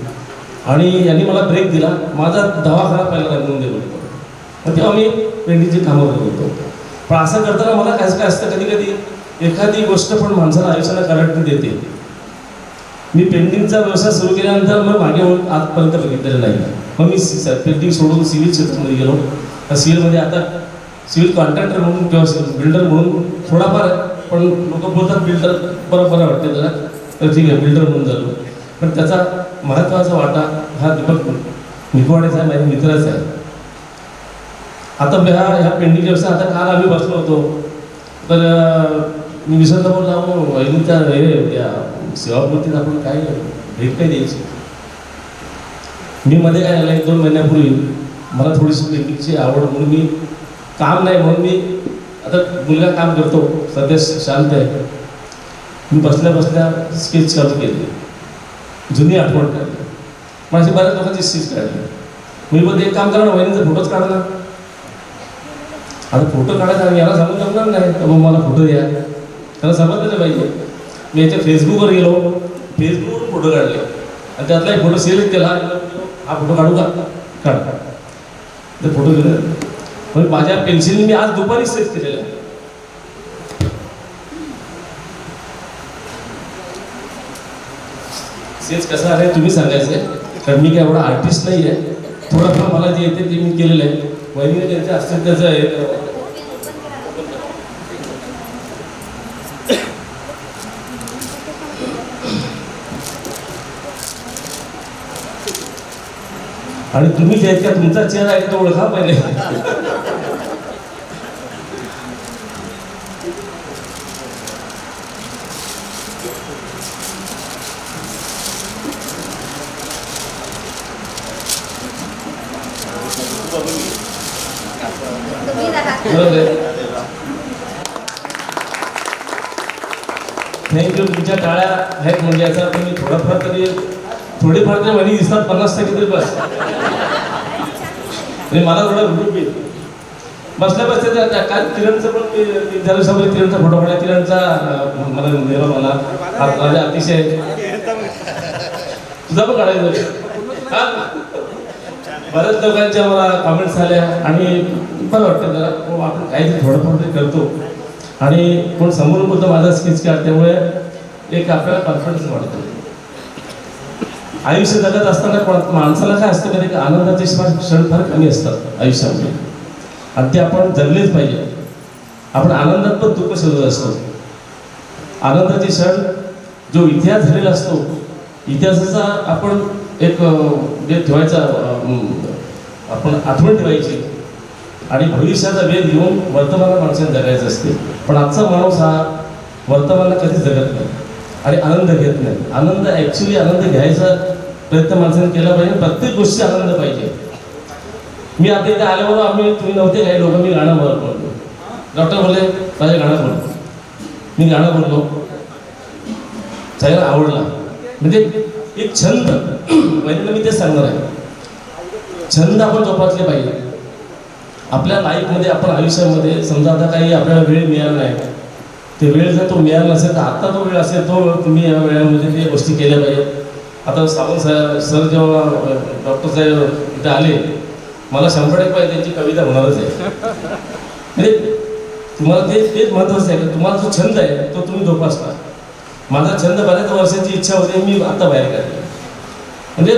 आणि यांनी मला ब्रेक दिला. माझा दवाखाना पहिला रंगवून दिला. मग तेव्हा मी पेंटिंगची कामं करत होतो. पण असं करताना मला काय असतं कधी कधी एखादी गोष्ट पण माणसाला आयुष्याला करंट देते. मी पेंटिंगचा व्यवसाय सुरू केल्यानंतर मग मागे होऊन आजपर्यंत बघितलेलं नाही. मग मी पेंटिंग सोडून सिव्हिल क्षेत्रामध्ये गेलो. त्या सिव्हिलमध्ये आता सिव्हिल कॉन्ट्रॅक्टर म्हणून किंवा बिल्डर म्हणून थोडाफार पण लोक बोलतात बिल्डर बरं वाटते जरा तर ठीक आहे बिल्डर म्हणून झालो. पण त्याचा महत्त्वाचा वाटा हा दीपक निकवाडेचा आहे माझ्या मित्राचा आहे. आता ह्या पेंटिंग व्यवसाय आता काल आम्ही बसलो होतो तर मी विसरला बोलला वहिनीच्या या सेवापूर्तीत आपण काय भेट काय द्यायची. मी मध्ये काय झालं 1-2 महिन्यापूर्वी मला थोडीशी पेंटिंगची आवड म्हणून मी काम नाही म्हणून मी आता मुलगा काम करतो सध्या शांत आहे. मी बसल्या स्केच चालू केली जुनी आठवण काढली. माझी बऱ्याच लोकांची स्केच काढली. मी मध्ये एक काम करणार वहिनीचा फोटोच काढला. आता फोटो काढायचा आणि याला सांगून जमणार नाही तर मग मला फोटो द्या त्याला समजलं पाहिजे. मी याच्या फेसबुकवर गेलो फेसबुकवर फोटो काढले आणि त्यातला एक फोटो सिलेक्ट केला. हा फोटो काढू का काढ ते फोटो गेले. मग माझ्या पेन्सिलने मी आज दुपारी सेट केलेला आहे. सेच कसं आहे तुम्ही सांगायचं आहे कारण मी काय एवढा आर्टिस्ट नाही आहे. थोडंफार मला जे येते ते मी केलेलं आहे. वहिनीने त्यांच्या असतील त्याचं आहे. आणि तुम्ही जे आहेत का तुमचा चेहरा आहे तो ओळखा पहिले. थँक्यू. तुमच्या टाळ्या आहेत म्हणजे याचा अर्थ मी थोडंफार तरी थोडीफार तरी वहिनी दिसतात 50% तरी बस. म्हणजे मला थोडा ग्रुप येईल बसल्या काय किरणचं पण ज्या दिवसामध्ये किरणचा फोटो काढला किरणचा मला दिला मला माझ्या अतिशय तुझा पण काढायचं. बऱ्याच लोकांच्या मला कमेंट्स आल्या आणि बरं वाटतं जरा आपण काहीतरी थोडंफार तरी करतो आणि कोण समोरून बोलतो माझा स्केच काढ त्यामुळे एक आपल्याला कॉन्फिडन्स वाढतो. आयुष्य जगत असताना माणसाला काय असतं कधी आनंदाचे क्षण फार कमी असतात आयुष्यामध्ये आणि ते आपण जगलेच पाहिजे. आपण आनंदात पण दुःख शोधत असतो. आनंदाचे क्षण जो इतिहास झालेला असतो, इतिहासाचा आपण एक जे ठेवायचा आपण आठवण ठेवायची आणि भविष्याचा वेध घेऊन वर्तमानात माणसाने जगायचं असते. पण आजचा माणूस हा वर्तमानात कधीच जगत नाही आणि आनंद घेत नाही. आनंद ॲक्च्युली आनंद घ्यायचा प्रयत्न माणसाने केला पाहिजे. प्रत्येक गोष्टी आनंद पाहिजे. मी आता इथे आल्यावर तुम्ही नव्हते काही लोक, मी गाणं बोललो. डॉक्टर बोलले माझे गाणं बोललो. मी गाणं बोललो, सगळ्यांना आवडला. म्हणजे एक छंद पहिल्यांदा मी तेच सांगणार आहे, छंद आपण जोपासले पाहिजे आपल्या लाईफमध्ये. आपण आयुष्यामध्ये समजा आता काही आपल्याला वेळ मिळाला नाही, ते वेळ जर तो मिळाला नसेल तर आत्ता तो वेळ असेल तो तुम्ही या वेळामध्ये ते गोष्टी केल्या पाहिजेत. आता सावंत सर जेव्हा डॉक्टर साहेब इथे आले, मला 100% त्यांची कविता होणारच आहे. म्हणजे तुम्हाला तेच महत्त्वाचं आहे की तुम्हाला जो छंद आहे तो तुम्ही जोपासता. माझा छंद बऱ्याच वर्षाची इच्छा होती, मी आत्ता बाहेर काढली. म्हणजे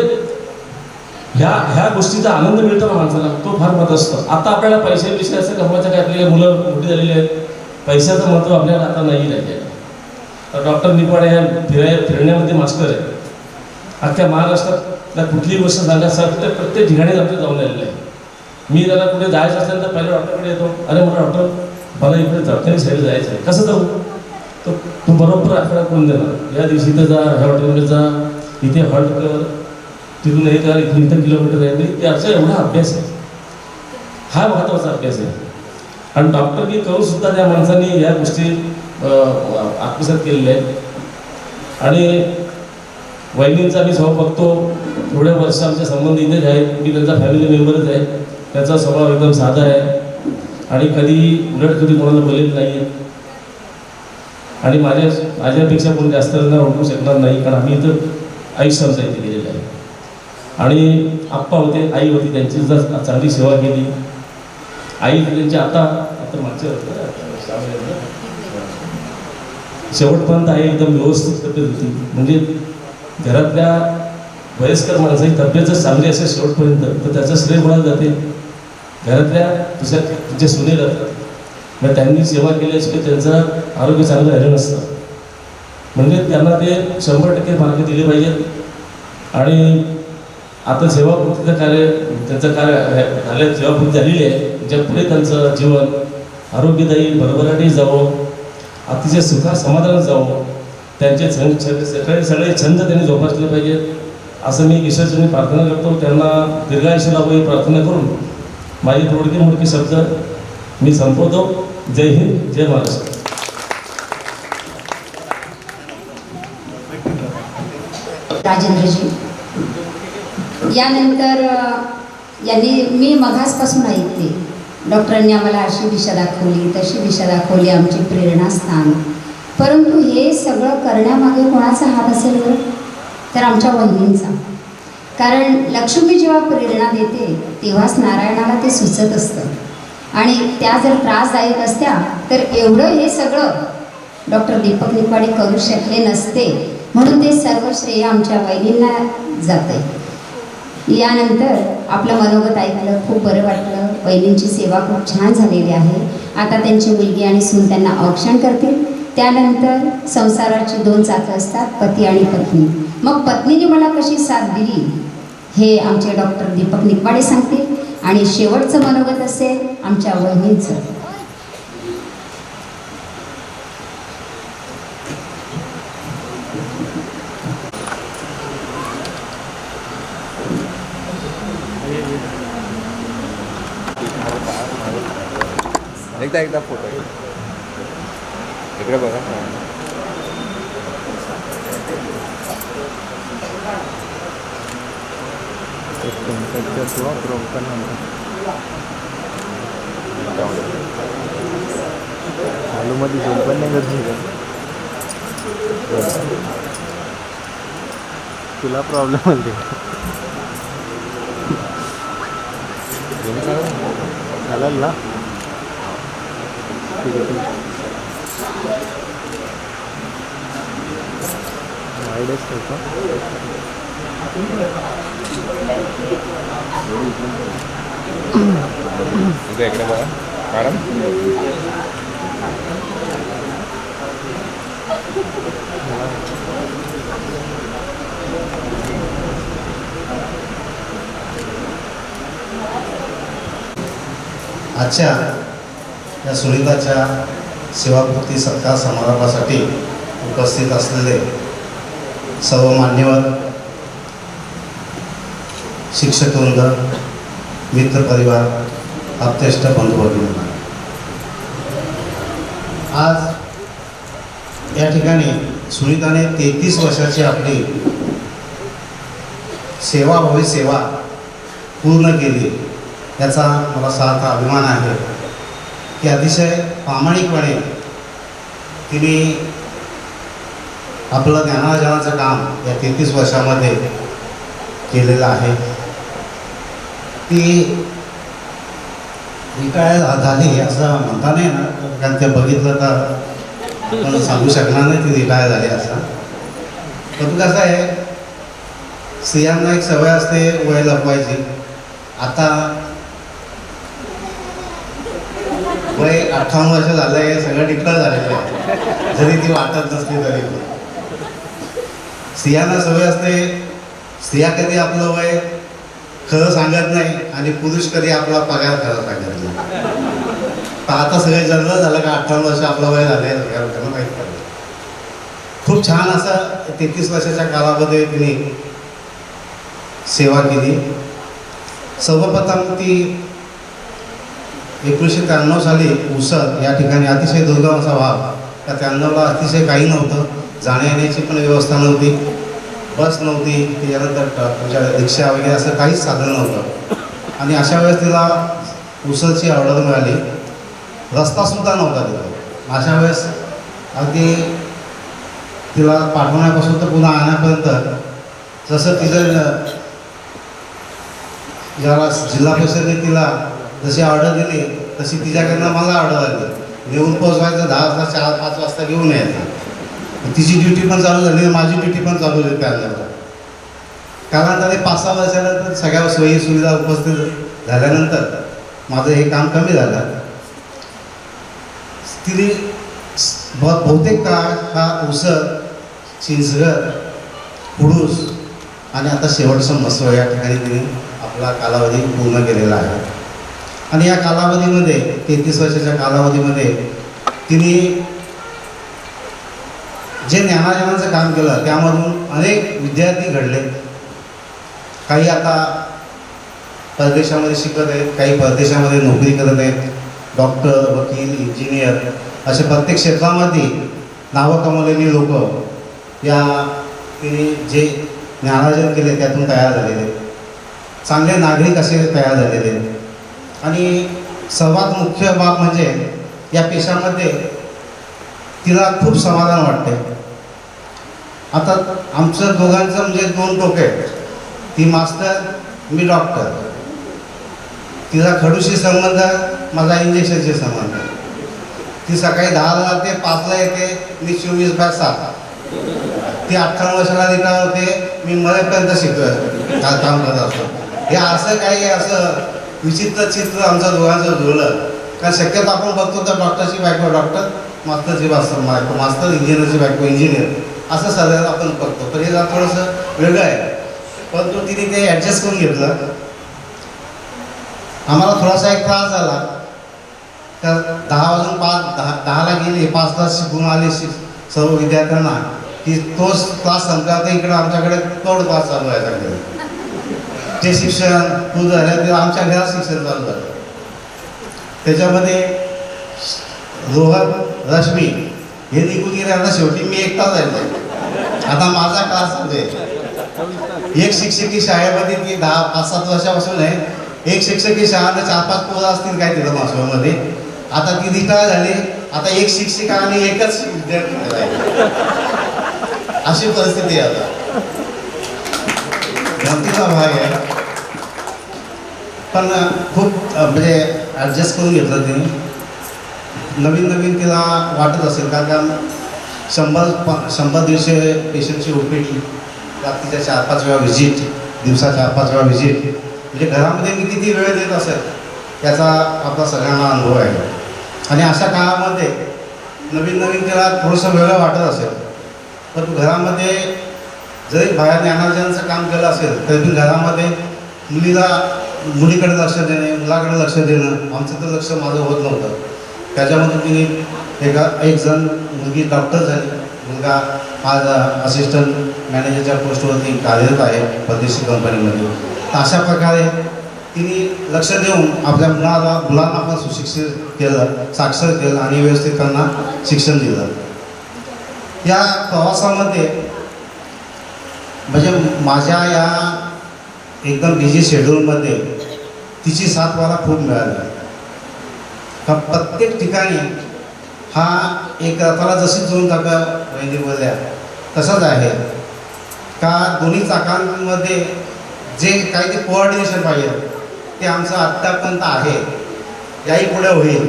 ह्या गोष्टीचा आनंद मिळतो ना माणसाला, तो फार महत्त्व असतो. आता आपल्याला पैसे विषय असं कमवायचं काय, आपली मुलं मोठी झालेली आहेत, पैशाचं महत्त्व आपल्याला आता नाही राहिलेलं. तर डॉक्टर निकवाडे ह्या फिरण्यामध्ये मास्टर आहे. अख्ख्या महाराष्ट्रातल्या कुठलीही गोष्ट सांगा सर, प्रत्येक ठिकाणी आपल्या जाऊन आलेलं आहे. मी त्याला कुठे जायचं असेल तर पहिल्या डॉक्टरकडे येतो, अरे मला डॉक्टर मला इकडे जळखानी साईड जायचं आहे, कसं जाऊ? तो बरोबर आकडा करून देणार, या दिवशी इथं जा, ह्या हॉटेलमध्ये जा, इथे हॉल्ट कर, तिथून हे कर, इथून इथं किलोमीटर आहे. म्हणजे त्याचा एवढा अभ्यास आहे, हा महत्त्वाचा अभ्यास आहे. आणि डॉक्टरकी करून सुद्धा त्या माणसांनी या गोष्टी आत्मसात केलेल्या आहेत. आणि वहिनींचा मी स्वभाव बघतो, थोड्या वर्ष आमचे संबंध इथेच आहेत, मी त्यांचा फॅमिली मेंबरच आहे. त्याचा स्वभाव एकदम साधा आहे आणि उलट कधी कोणाला बोलत नाही आहे. आणि माझ्यापेक्षा कोणी जास्त ओळखू शकणार नाही, कारण आम्ही इथं आयुष्य आमचं इथे गेलेलं आहे. आणि आप्पा होते, आई होती, त्यांची सुद्धा चांगली सेवा केली. आई त्यांची आता मागच्या शेवटपर्यंत आई एकदम व्यवस्थित तब्येत होती. म्हणजे घरातल्या वयस्कर माणसाची तब्येतच चांगली असेल शेवटपर्यंत तर त्याचं श्रेय कोणाला जाते, घरातल्या तुझ्या सुने जातात. मग त्यांनी सेवा केल्याशिवाय त्यांचं आरोग्य चांगलं राहिलं नसतं. म्हणजे त्यांना ते 100% मार्ग दिले पाहिजेत. आणि आता सेवापूर्तीचं कार्य त्यांचं कार्य झालं, सेवापूर्ती झालेली आहे. ज्या पुढे त्यांचं जीवन आरोग्यदायी भरभराटी जावं, अतिशय सुखा समाधानात जावं, त्यांचे सगळे छंद त्यांनी जोपासले पाहिजेत असं मी ईश्वरचरणी प्रार्थना करतो. त्यांना दीर्घायुष्य लाभो ही प्रार्थना करून माझी मोडके शब्द मी संपवतो. जय हिंद, जय महाराष्ट्र. राजेंद्रजी यानंतर मी मघासपासून ऐकते, डॉक्टरांनी आम्हाला अशी दिशा दाखवली, तशी दिशा दाखवली, आमची प्रेरणास्थान. परंतु हे सगळं करण्यामागे कोणाचा हात असेल बरं? तर आमच्या वहिनींचा. कारण लक्ष्मी जेव्हा प्रेरणा देते तेव्हाच नारायणाला ते सुचत असतं. आणि त्या जर त्रासदायक असत्या तर एवढं हे सगळं डॉक्टर दीपक निकवाडे करू शकले नसते. म्हणून ते सर्व श्रेय आमच्या वहिनींना जाते. यानंतर आपलं मनोगत ऐकलं, खूप बरं वाटलं. वहिनींची सेवा खूप छान झालेली आहे. आता त्यांची मुलगी आणि सून त्यांना औक्षण करतील. त्यानंतर संसाराची 2 चाकं असतात, पती आणि पत्नी. मग पत्नीने मला कशी साथ दिली हे आमचे डॉक्टर दीपक निकवाडे सांगतील. आणि शेवटचं मनोगत असेल आमच्या वहिनींचं. एकदा फोटो इकडे बघा. चालूमध्ये झोन पण नाही गरजेचं. तुला प्रॉब्लेम आहे चालेल ना. ठीक आहे, वाईडच ठेवतो. इकडे बघा मॅडम. आजच्या या सुनीताच्या सेवापूर्ती सत्कार समारंभासाठी उपस्थित असलेले सर्व मान्यवर, शिक्षकवृंद, मित्रपरिवार, आप्तेष्ट बंधुभगिनी, आज या ठिकाणी सुनीताने 33 वर्षाची आपली सेवाभावी सेवा पूर्ण केली, याचा मला सार्थ अभिमान आहे की अतिशय प्रामाणिकपणे तिने आपलं ज्ञानार्जनाचं काम या 33 वर्षामध्ये केलेलं आहे. ती रिटायर झाली असं म्हणता नाही ना, कारण ते बघितलं तर आपण सांगू शकणार नाही ती रिटायर झाली असं. पण कसं आहे, स्त्रियांना एक सवय असते वय लपवायची. आता वय 58 वर्ष झालं आहे, सगळं डिक्लेअर झालेलं आहे, जरी ती वाटत नसली तरी. स्त्रियांना सवय असते, स्त्रिया कधी आपलं वय खरं सांगत नाही आणि पुरुष कधी आपला पगार खरं सांगत नाही. पण आता सगळे जनरल झालं का 58 वर्ष आपलं वय झालं आहे, सगळ्या लोकांना माहीत पडलं. खूप छान असं 33 वर्षाच्या कालामध्ये तिने सेवा केली. सर्वप्रथम ती 1993 साली उसर या ठिकाणी अतिशय दुर्गम असा भाग, त्या 93ला अतिशय काही नव्हतं, जाण्या येण्याची पण व्यवस्था नव्हती, बस नव्हती, त्याच्यानंतर रिक्षा वगैरे असं काहीच साधन नव्हतं. आणि अशा वेळेस तिला उसरची ऑर्डर मिळाली, रस्तासुद्धा नव्हता तिथं. अशा वेळेस अगदी तिला पाठवण्यापासून तर पुन्हा आणण्यापर्यंत जसं तिचं ज्याला जिल्हा परिषदेने तिला जशी ऑर्डर दिली तशी तिच्याकडनं मला ऑर्डर आली, नेऊन पोचवायचं 10 वाजता, 4-5 वाजता घेऊन यायचं. तिची ड्युटी पण चालू झाली, माझी ड्युटी पण चालू झाली त्यानंतर. कालांतराने 5-6 वर्षानंतर सगळ्या सोयी सुविधा उपस्थित झाल्यानंतर माझं हे काम कमी झालं. तिने बहुतेक काळ हा उसर, चिंचगड, कुडूस आणि आता शेवटचं मसवड या ठिकाणी तिने आपला कालावधी पूर्ण केलेला आहे. आणि या कालावधीमध्ये 33 वर्षाच्या कालावधीमध्ये तिने जे ज्ञानार्जनाचं काम केलं त्यामधून अनेक विद्यार्थी घडले. काही आता परदेशामध्ये शिकत आहेत, काही परदेशामध्ये नोकरी करत आहेत, डॉक्टर, वकील, इंजिनियर अशा प्रत्येक क्षेत्रामध्ये नावं कमवलेली लोक या तिने जे ज्ञानार्जन केले त्यातून तयार झालेले, चांगले नागरिक असे तयार झालेले. आणि सर्वात मुख्य बाब म्हणजे या पेशामध्ये तिला खूप समाधान वाटते. आता आमचं दोघांचं म्हणजे 2 टोके, ती मास्टर, मी डॉक्टर. तिचा खडूशी संबंध, माझा इंजेक्शनशी संबंध. ती सकाळी 10ला जाते, 5ला येते, मी 24/7. ती 58 वर्षाला रिटायर होते, मी मरेपर्यंत शिकतोय काम करत असतो. हे असं काही असं विचित्र चित्र आमचं दोघांचं जुळलं. कारण शक्यतो आपण बघतो तर डॉक्टरची बायको डॉक्टर, मास्टरची बायको मास्टर, इंजिनियरची बायको इंजिनियर, असं साधारण आपण बघतो. पण हे जरा थोडंसं वेगळं आहे. परंतु तिने ते ॲडजस्ट करून घेतलं. आम्हाला थोडासा एक त्रास झाला, तर 10 वाजून 10ला गेली, 5 तास शिकून आले सर्व विद्यार्थ्यांना, की तोच क्लास संपला तर इकडं आमच्याकडे तोड क्लास चालू आहे सगळे. ते शिक्षण पूर्ण झालं, ते आमच्या घरात शिक्षण चालू झालं. त्याच्यामध्ये रोहन, रश्मी हे निघून गेले. आता शेवटी मी एकटा जायचं. आता माझा क्लास चालू आहे. एक शिक्षकी शाळेमध्ये ती 5-7 वर्षापासून आहे. एक शिक्षकी शाळेला 4-5 पोरं असतील काय तिथं मासोमध्ये. आता ती रिटायर झाली. आता एक शिक्षिका आणि एकच विद्यार्थी राहिले, अशी परिस्थिती आहे आता. गमतीचा भाग आहे. पण खूप म्हणजे ॲडजस्ट करून घेतलं तिने. नवीन तिला वाटत असेल कारण 100-150 पेशंटची ओपीडी, रात्रीच्या 4-5 वेळा व्हिजिट, दिवसा 4-5 वेळा व्हिजिट, म्हणजे घरामध्ये मी किती वेळ देत असेल याचा आपला सगळ्यांना अनुभव आहे. आणि अशा काळामध्ये नवीन नवीन त्याला थोडंसं वेगळं वाटत असेल, पण घरामध्ये जरी बाहेर ज्ञानार्जनाचं काम केलं असेल तरी पण घरामध्ये मुलीकडे लक्ष देणे, मुलाकडे लक्ष देणं, आमचं तर लक्ष माझं होत नव्हतं. त्याच्यामध्ये तिने एक जण मुलगी डॉक्टर झाली, मुलगा आज असिस्टंट मॅनेजरच्या पोस्टवरती कार्यरत आहे परदेशी कंपनीमध्ये. तर अशा प्रकारे तिने लक्ष देऊन आपल्या मुलांना पण सुशिक्षित केलं, साक्षर केलं आणि व्यवस्थित त्यांना शिक्षण दिलं. या प्रवासामध्ये म्हणजे माझ्या या एकदम बिझी शेड्यूलमध्ये तिची साथ मला खूप मिळाली. का प्रत्येक ठिकाणी हा एक रथाला जशी जोडून टाका वैदिक बोलल्या तसंच आहे का दोन्ही चाकांमध्ये जे काही ते कोऑर्डिनेशन पाहिजे ते आमचं आत्तापर्यंत आहे, याही पुढे होईल.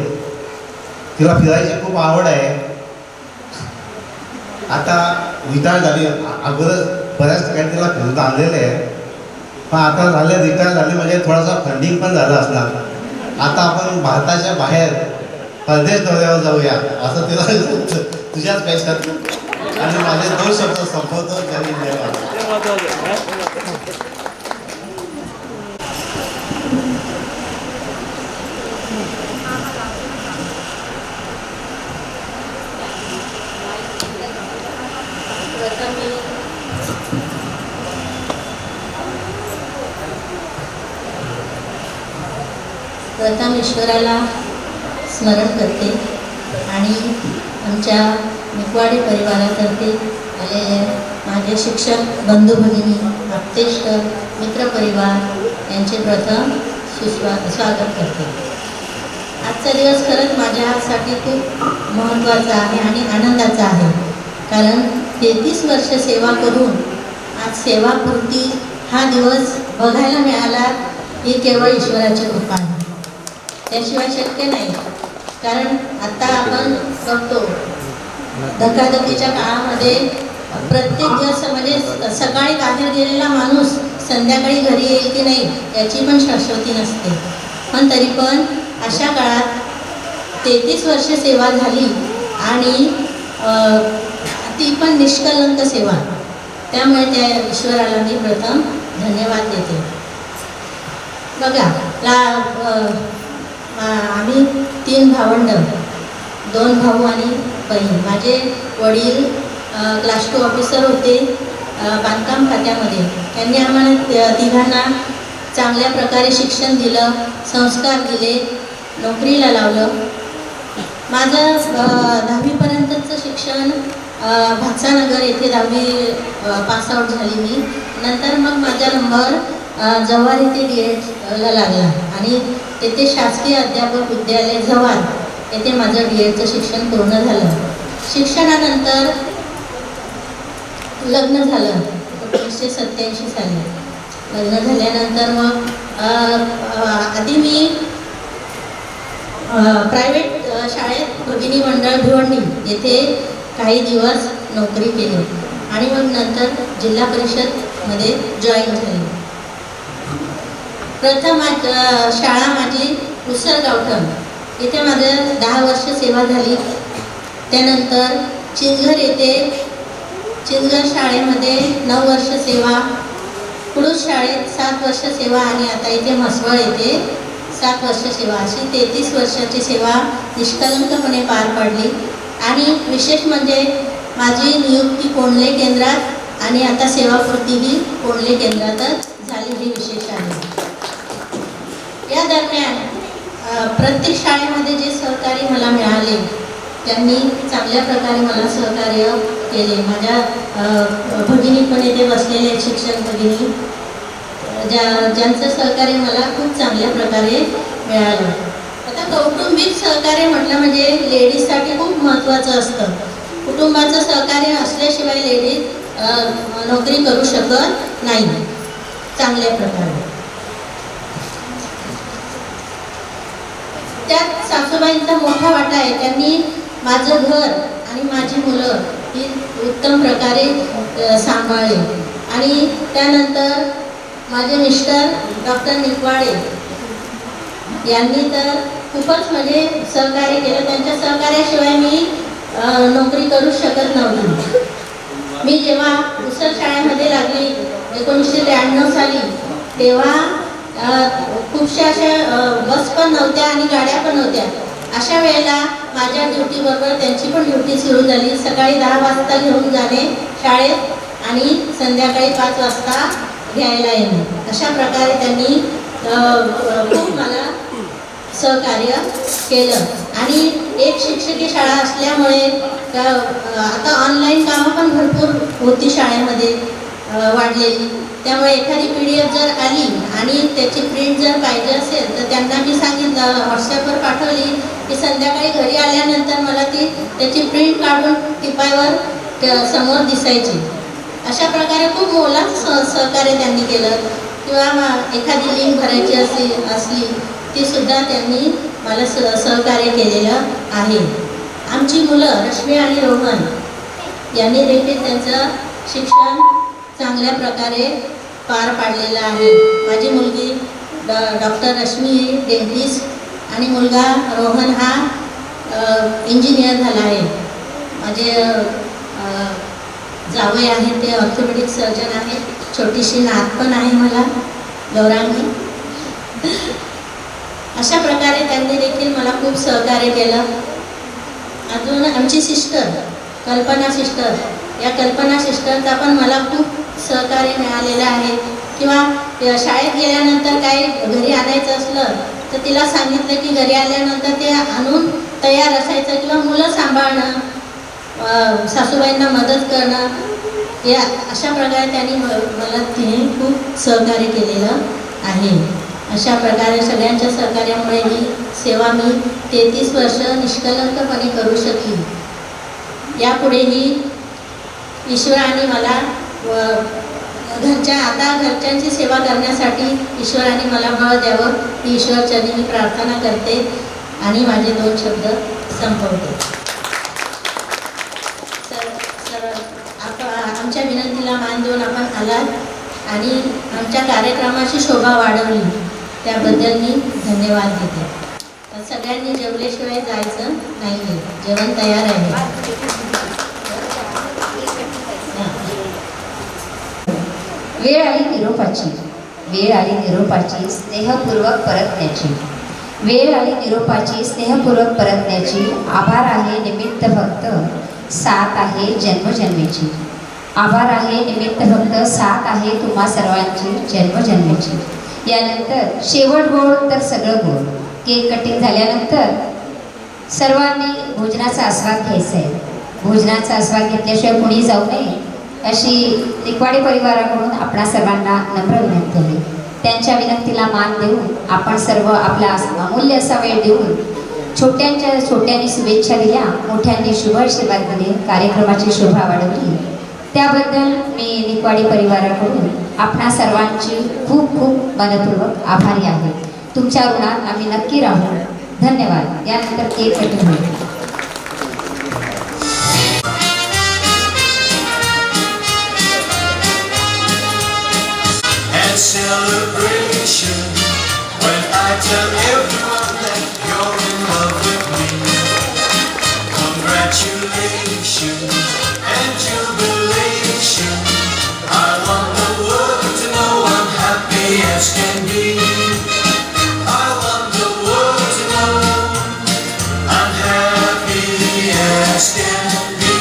तिला फिरायची खूप आवड आहे. आता रिटायर झाली, अगोदर बऱ्याच ठिकाणी तिला फिरून आणलेलं आहे, पण आता रिटायर झाले म्हणजे थोडासा फंडिंग पण झालं असणार. आता आपण भारताच्या बाहेर परदेश दौऱ्यावर जाऊया असं तिला तुझ्याच पैशात आणि माझे 2 शब्द संपवतो. प्रथम ईश्वराला स्मरण करते आणि आमच्या निकवाडे परिवारातर्फे आलेले माझे शिक्षक बंधू भगिनी, आप्तेष्ट, मित्रपरिवार यांचे प्रथम स्वागत करते. आजचा दिवस खरंच माझ्यासाठी खूप महत्त्वाचा आहे आणि आनंदाचा आहे, कारण 33 वर्ष सेवा करून आज सेवापूर्ती हा दिवस बघायला मिळाला ही केवळ ईश्वराची कृपा आहे, त्याशिवाय शक्य नाही. कारण आता आपण बघतो धकाधकीच्या काळामध्ये प्रत्येक दिवस म्हणजे सकाळी बाहेर गेलेला माणूस संध्याकाळी घरी येईल की नाही याची पण शाश्वती नसते. पण तरी पण अशा काळात 33 वर्ष सेवा झाली आणि ती पण निष्कलंक सेवा, त्यामुळे त्या ईश्वराला मी प्रथम धन्यवाद देते. बघा आम्ही 3 भावंड, 2 भाऊ आणि बहीण. माझे वडील क्लास 2 ऑफिसर होते बांधकाम खात्यामध्ये. त्यांनी आम्हाला तिघांना चांगल्या प्रकारे शिक्षण दिलं, संस्कार दिले, नोकरीला लावलं. माझं 10वीपर्यंतचं शिक्षण भातसानगर येथे 10वी पासआउट झाली मी. नंतर मग माझा नंबर जव्हार येथे D.Edला लागला आणि तेथे शासकीय अध्यापक विद्यालय जव्हार येथे माझं D.Edचं शिक्षण पूर्ण झालं. शिक्षणानंतर लग्न झालं 1987 साली. लग्न झाल्यानंतर मग आधी मी प्रायव्हेट शाळेत भगिनी मंडळ भिवंडी येथे काही दिवस नोकरी केली आणि मग नंतर जिल्हा परिषदमध्ये जॉईन झाली. प्रथम शाळा माझी उसर गावठण इथे माझं 10 वर्ष सेवा झाली. त्यानंतर चिंचघर येथे चिंचघर शाळेमध्ये 9 वर्ष सेवा, कुडूस शाळेत 7 वर्ष सेवा आणि आता इथे म्हसवळ येथे 7 वर्ष सेवा, अशी 33 वर्षाची सेवा निष्कलंकपणे पार पाडली. आणि विशेष म्हणजे माझी नियुक्ती कोंडले केंद्रात आणि आता सेवापूर्तीही कोंडले केंद्रातच झाली, हे विशेष आहे. या दरम्यान प्रत्येक शाळेमध्ये जे सहकारी मला मिळाले त्यांनी चांगल्या प्रकारे मला सहकार्य केले. माझ्या भगिनी पण येथे बसलेले आहेत, शिक्षक भगिनी, ज्यांचं सहकार्य मला खूप चांगल्या प्रकारे मिळालं. आता कौटुंबिक सहकार्य म्हटलं म्हणजे लेडीजसाठी खूप महत्त्वाचं असतं. कुटुंबाचं सहकार्य असल्याशिवाय लेडीज नोकरी करू शकत नाही चांगल्या प्रकारे. त्यात सासूबाईंचा मोठा वाटा आहे. त्यांनी माझं घर आणि माझी मुलं ही उत्तम प्रकारे सांभाळली. आणि त्यानंतर माझे मिस्टर डॉक्टर निकवाडे यांनी तर खूपच म्हणजे सहकार्य केलं. त्यांच्या सहकार्याशिवाय मी करू शकत नव्हती. मी जेव्हा उसळ शाळेमध्ये लागली 1993 साली, तेव्हा खूपशा अशा बस पण नव्हत्या आणि गाड्या पण नव्हत्या. अशा वेळेला माझ्या ड्युटीबरोबर त्यांची पण ड्युटी सुरू झाली. सकाळी 10 वाजता घेऊन जाणे शाळेत आणि संध्याकाळी 5 वाजता घ्यायला येणे. अशा प्रकारे त्यांनी खूप मला सहकार्य केलं. आणि एक शिक्षकी शाळा असल्यामुळे आता ऑनलाईन कामं पण भरपूर होती शाळेमध्ये वाढलेली. त्यामुळे एखादी PDF जर आली आणि त्याची प्रिंट जर पाहिजे असेल तर त्यांना मी सांगितलं, व्हॉट्सॲपवर पाठवली की संध्याकाळी घरी आल्यानंतर मला त्याची प्रिंट काढून टिपायवर समोर दिसायची. अशा प्रकारे खूप मोलाचं सहकार्य त्यांनी केलं. किंवा एखादी लिंक भरायची असली ती सुद्धा त्यांनी मला सहकार्य केलेलं आहे. आमची मुलं रश्मी आणि रोहन यांनी देखील त्यांचं शिक्षण चांगल्या प्रकारे पार पाडलेलं आहे. माझी मुलगी डॉक्टर रश्मी डेंटिस्ट आणि मुलगा रोहन हा इंजिनियर झाला आहे. माझे जावई आहेत ते ऑर्थोपेडिक सर्जन आहेत. छोटीशी नात पण आहे मला, गौरांगी. अशा प्रकारे त्यांनी देखील मला खूप सहकार्य केलं. अजून आमची सिस्टर कल्पना सिस्टर, या कल्पना सिस्टरचा पण मला खूप सहकार्य मिळालेलं आहे. किंवा शाळेत गेल्यानंतर काही घरी आणायचं असलं तर तिला सांगितलं की घरी आल्यानंतर ते आणून तयार असायचं. किंवा मुलं सांभाळणं, सासूबाईंना मदत करणं, या अशा प्रकारे त्यांनी मला तिने खूप सहकार्य केलेलं आहे. अशा प्रकारे सगळ्यांच्या सहकार्यामुळे ही सेवा मी 33 वर्ष निष्कलंकपणे करू शकली. यापुढेही ईश्वराने मला घरच्यांची सेवा करण्यासाठी ईश्वराने मला बळ द्यावं ही ईश्वरचरणी मी प्रार्थना करते आणि माझे 2 शब्द संपवते. आमच्या विनंतीला मान देऊन आपण आलात आणि आमच्या कार्यक्रमाची शोभा वाढवली त्याबद्दल मी धन्यवाद देते. सगळ्यांनी जेवल्याशिवाय जायचं नाही, जेवण तयार आहे. वेळ आली निरोपाची, वेळ आली निरोपाची स्नेहपूर्वक परतण्याची, वेळ आली निरोपाची स्नेहपूर्वक परतण्याची. आभार आहे निमित्त फक्त, साथ आहे जन्मजन्मेची. आभार आहे निमित्त फक्त, साथ आहे तुम्हा सर्वांची जन्मजन्मेची. यानंतर शेवट गोड तर सगळं गोड. केक कटिंग झाल्यानंतर सर्वांनी भोजनाचा आस्वाद घ्यायचा आहे. भोजनाचा आस्वाद घेतल्याशिवाय कुणी जाऊ नये अशी निकवाडे परिवाराकडून आपणा सर्वांना नम्र विनंती आहे. त्यांच्या विनंतीला मान देऊन आपण सर्व आपला अमूल्य असा वेळ देऊन छोट्यांनी शुभेच्छा दिल्या, मोठ्यांनी शुभ आशीर्वाद दिले, कार्यक्रमाची शोभा वाढवली. त्याबद्दल मी निकवाडे परिवाराकडून आपणा सर्वांची खूप खूप मनपूर्वक आभारी आहे. तुमच्या ऋणात आम्ही नक्की राहू. धन्यवाद. यानंतर केक कटिंग होईल. Celebration when I tell everyone that you're in love with me. Congratulations and jubilation. I want the world to know I'm happy as can be. I want the world to know I'm happy as can be.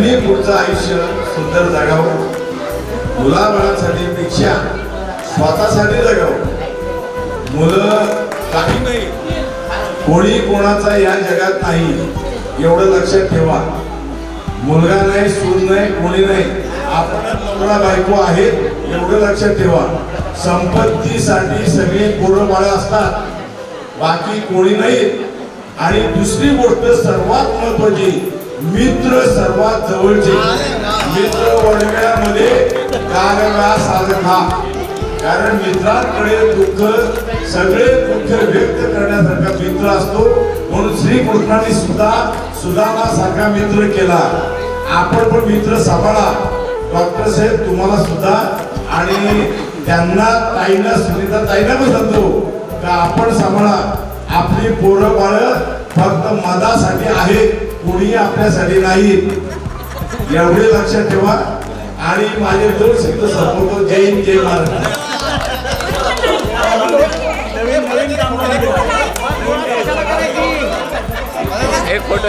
त्यांनी पुढचं आयुष्य सुंदर जगावं. मुलाबाळांसाठी पेक्षा स्वतःसाठी जगावं. मुलं काही नाही, कोणी कोणाचा या जगात नाही एवढं लक्षात ठेवा. मुलगा नाही, सून नाही, कोणी नाही, आपण नवरा बायको आहेत एवढं लक्षात ठेवा. संपत्तीसाठी सगळे पोरं बाळं असतात, बाकी कोणी नाही. आणि दुसरी गोष्ट सर्वात महत्वाची, मित्र सर्वात जवळचे. मित्र वडव्यामध्ये गारव्यासारखा, कारण मित्रांकडे दुःख, सगळे दुःख व्यक्त करण्यासारखा मित्र असतो. म्हणून श्रीकृष्णाने सुद्धा सुदामासारखा मित्र केला. आपण पण मित्र सांभाळा. डॉक्टर साहेब तुम्हाला सुद्धा, आणि त्यांना ताईंना, सुनीता ताईंना पण सांगतो का आपण सांभाळा. आपली पोरं बाळ फक्त मदासाठी आहेत, कोणी आपल्यासाठी नाही, एवढे लक्षात ठेवा. आणि माझे 2 शब्द संपवतो. जय हिंद, जय महाराष्ट्र. एक फोटो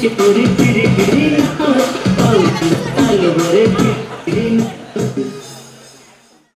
Puri